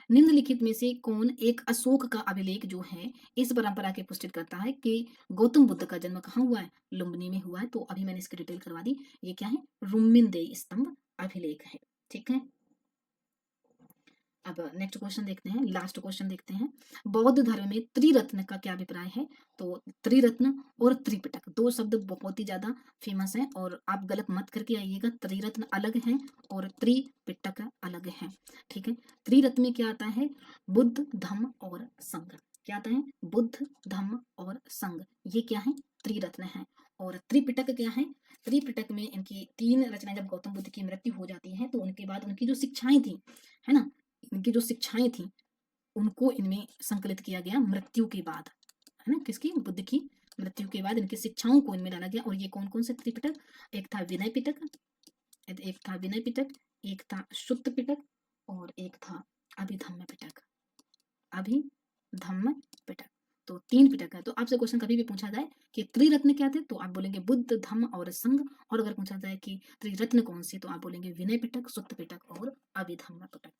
निम्नलिखित में से कौन एक अशोक का अभिलेख जो है इस परंपरा के पुष्टि करता है कि गौतम बुद्ध का जन्म कहाँ हुआ है, लुम्बिनी में हुआ है। तो अभी मैंने इसकी डिटेल करवा दी, ये क्या है, रुमिनदेई स्तंभ अभिलेख है, ठीक है। अब नेक्स्ट क्वेश्चन देखते हैं, लास्ट क्वेश्चन देखते हैं, बौद्ध धर्म में त्रिरत्न का क्या अभिप्राय है। तो त्रिरत्न और त्रिपिटक दो शब्द बहुत ही ज्यादा फेमस हैं, और आप गलत मत करके आइएगा, त्रिरत्न अलग है और त्रिपिटक अलग है, ठीक है। त्रिरत्न में क्या आता है, बुद्ध धम्म और संघ, क्या आता है, बुद्ध धम्म और संघ, ये क्या है, त्रिरत्न है। और त्रिपिटक क्या है, त्रिपिटक में इनकी 3 रचनाएं, जब गौतम बुद्ध की मृत्यु हो जाती है तो उनके बाद उनकी जो शिक्षाएं थी, है ना, इनकी जो शिक्षाएं थी उनको इनमें संकलित किया गया मृत्यु के बाद, है ना, किसकी, बुद्ध की मृत्यु के बाद इनकी शिक्षाओं को इनमें डाला गया। और ये कौन कौन से त्रिपिटक, एक था विनय पिटक, एक था विनय पिटक, एक था शुद्ध पिटक, और एक था अभिधम्म पिटक, अभिधम्म पिटक। तो 3 पिटक है। तो आपसे क्वेश्चन कभी भी पूछा जाए कि त्रिरत्न क्या थे, तो आप बोलेंगे बुद्ध धम्म और संघ, और अगर पूछा जाए कि त्रिरत्न कौन से, तो आप बोलेंगे विनय पिटक, शुद्ध पिटक और अभिधम्म पिटक।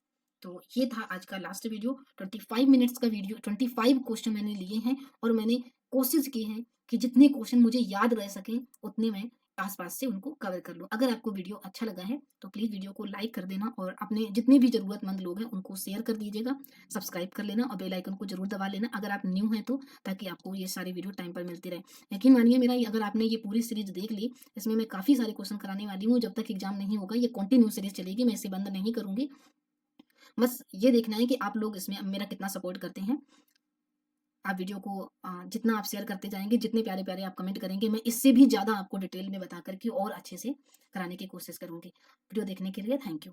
तो ये था आज का लास्ट वीडियो, 25 मिनट्स का वीडियो, 25 क्वेश्चन मैंने लिए हैं, और मैंने कोशिश की है कि जितने क्वेश्चन मुझे याद रह सके उतने मैं आसपास से उनको कवर कर लूँ। अगर आपको वीडियो अच्छा लगा है तो प्लीज़ वीडियो को लाइक कर देना, और अपने जितने भी ज़रूरतमंद लोग हैं उनको शेयर कर दीजिएगा, सब्सक्राइब कर लेना, और बेल आइकन को जरूर दबा लेना अगर आप न्यू हैं तो, ताकि आपको ये सारी वीडियो टाइम पर मिलती रहे। यकीन मानिए मेरा, अगर आपने ये पूरी सीरीज देख ली, इसमें मैं काफ़ी सारे क्वेश्चन कराने वाली हूँ, जब तक एग्जाम नहीं होगा ये कंटिन्यू सीरीज चलेगी, मैं इसे बंद नहीं करूँगी। बस ये देखना है कि आप लोग इसमें मेरा कितना सपोर्ट करते हैं। आप वीडियो को जितना आप शेयर करते जाएंगे, जितने प्यारे प्यारे आप कमेंट करेंगे, मैं इससे भी ज़्यादा आपको डिटेल में बता करके और अच्छे से कराने की कोशिश करूँगी। वीडियो देखने के लिए थैंक यू।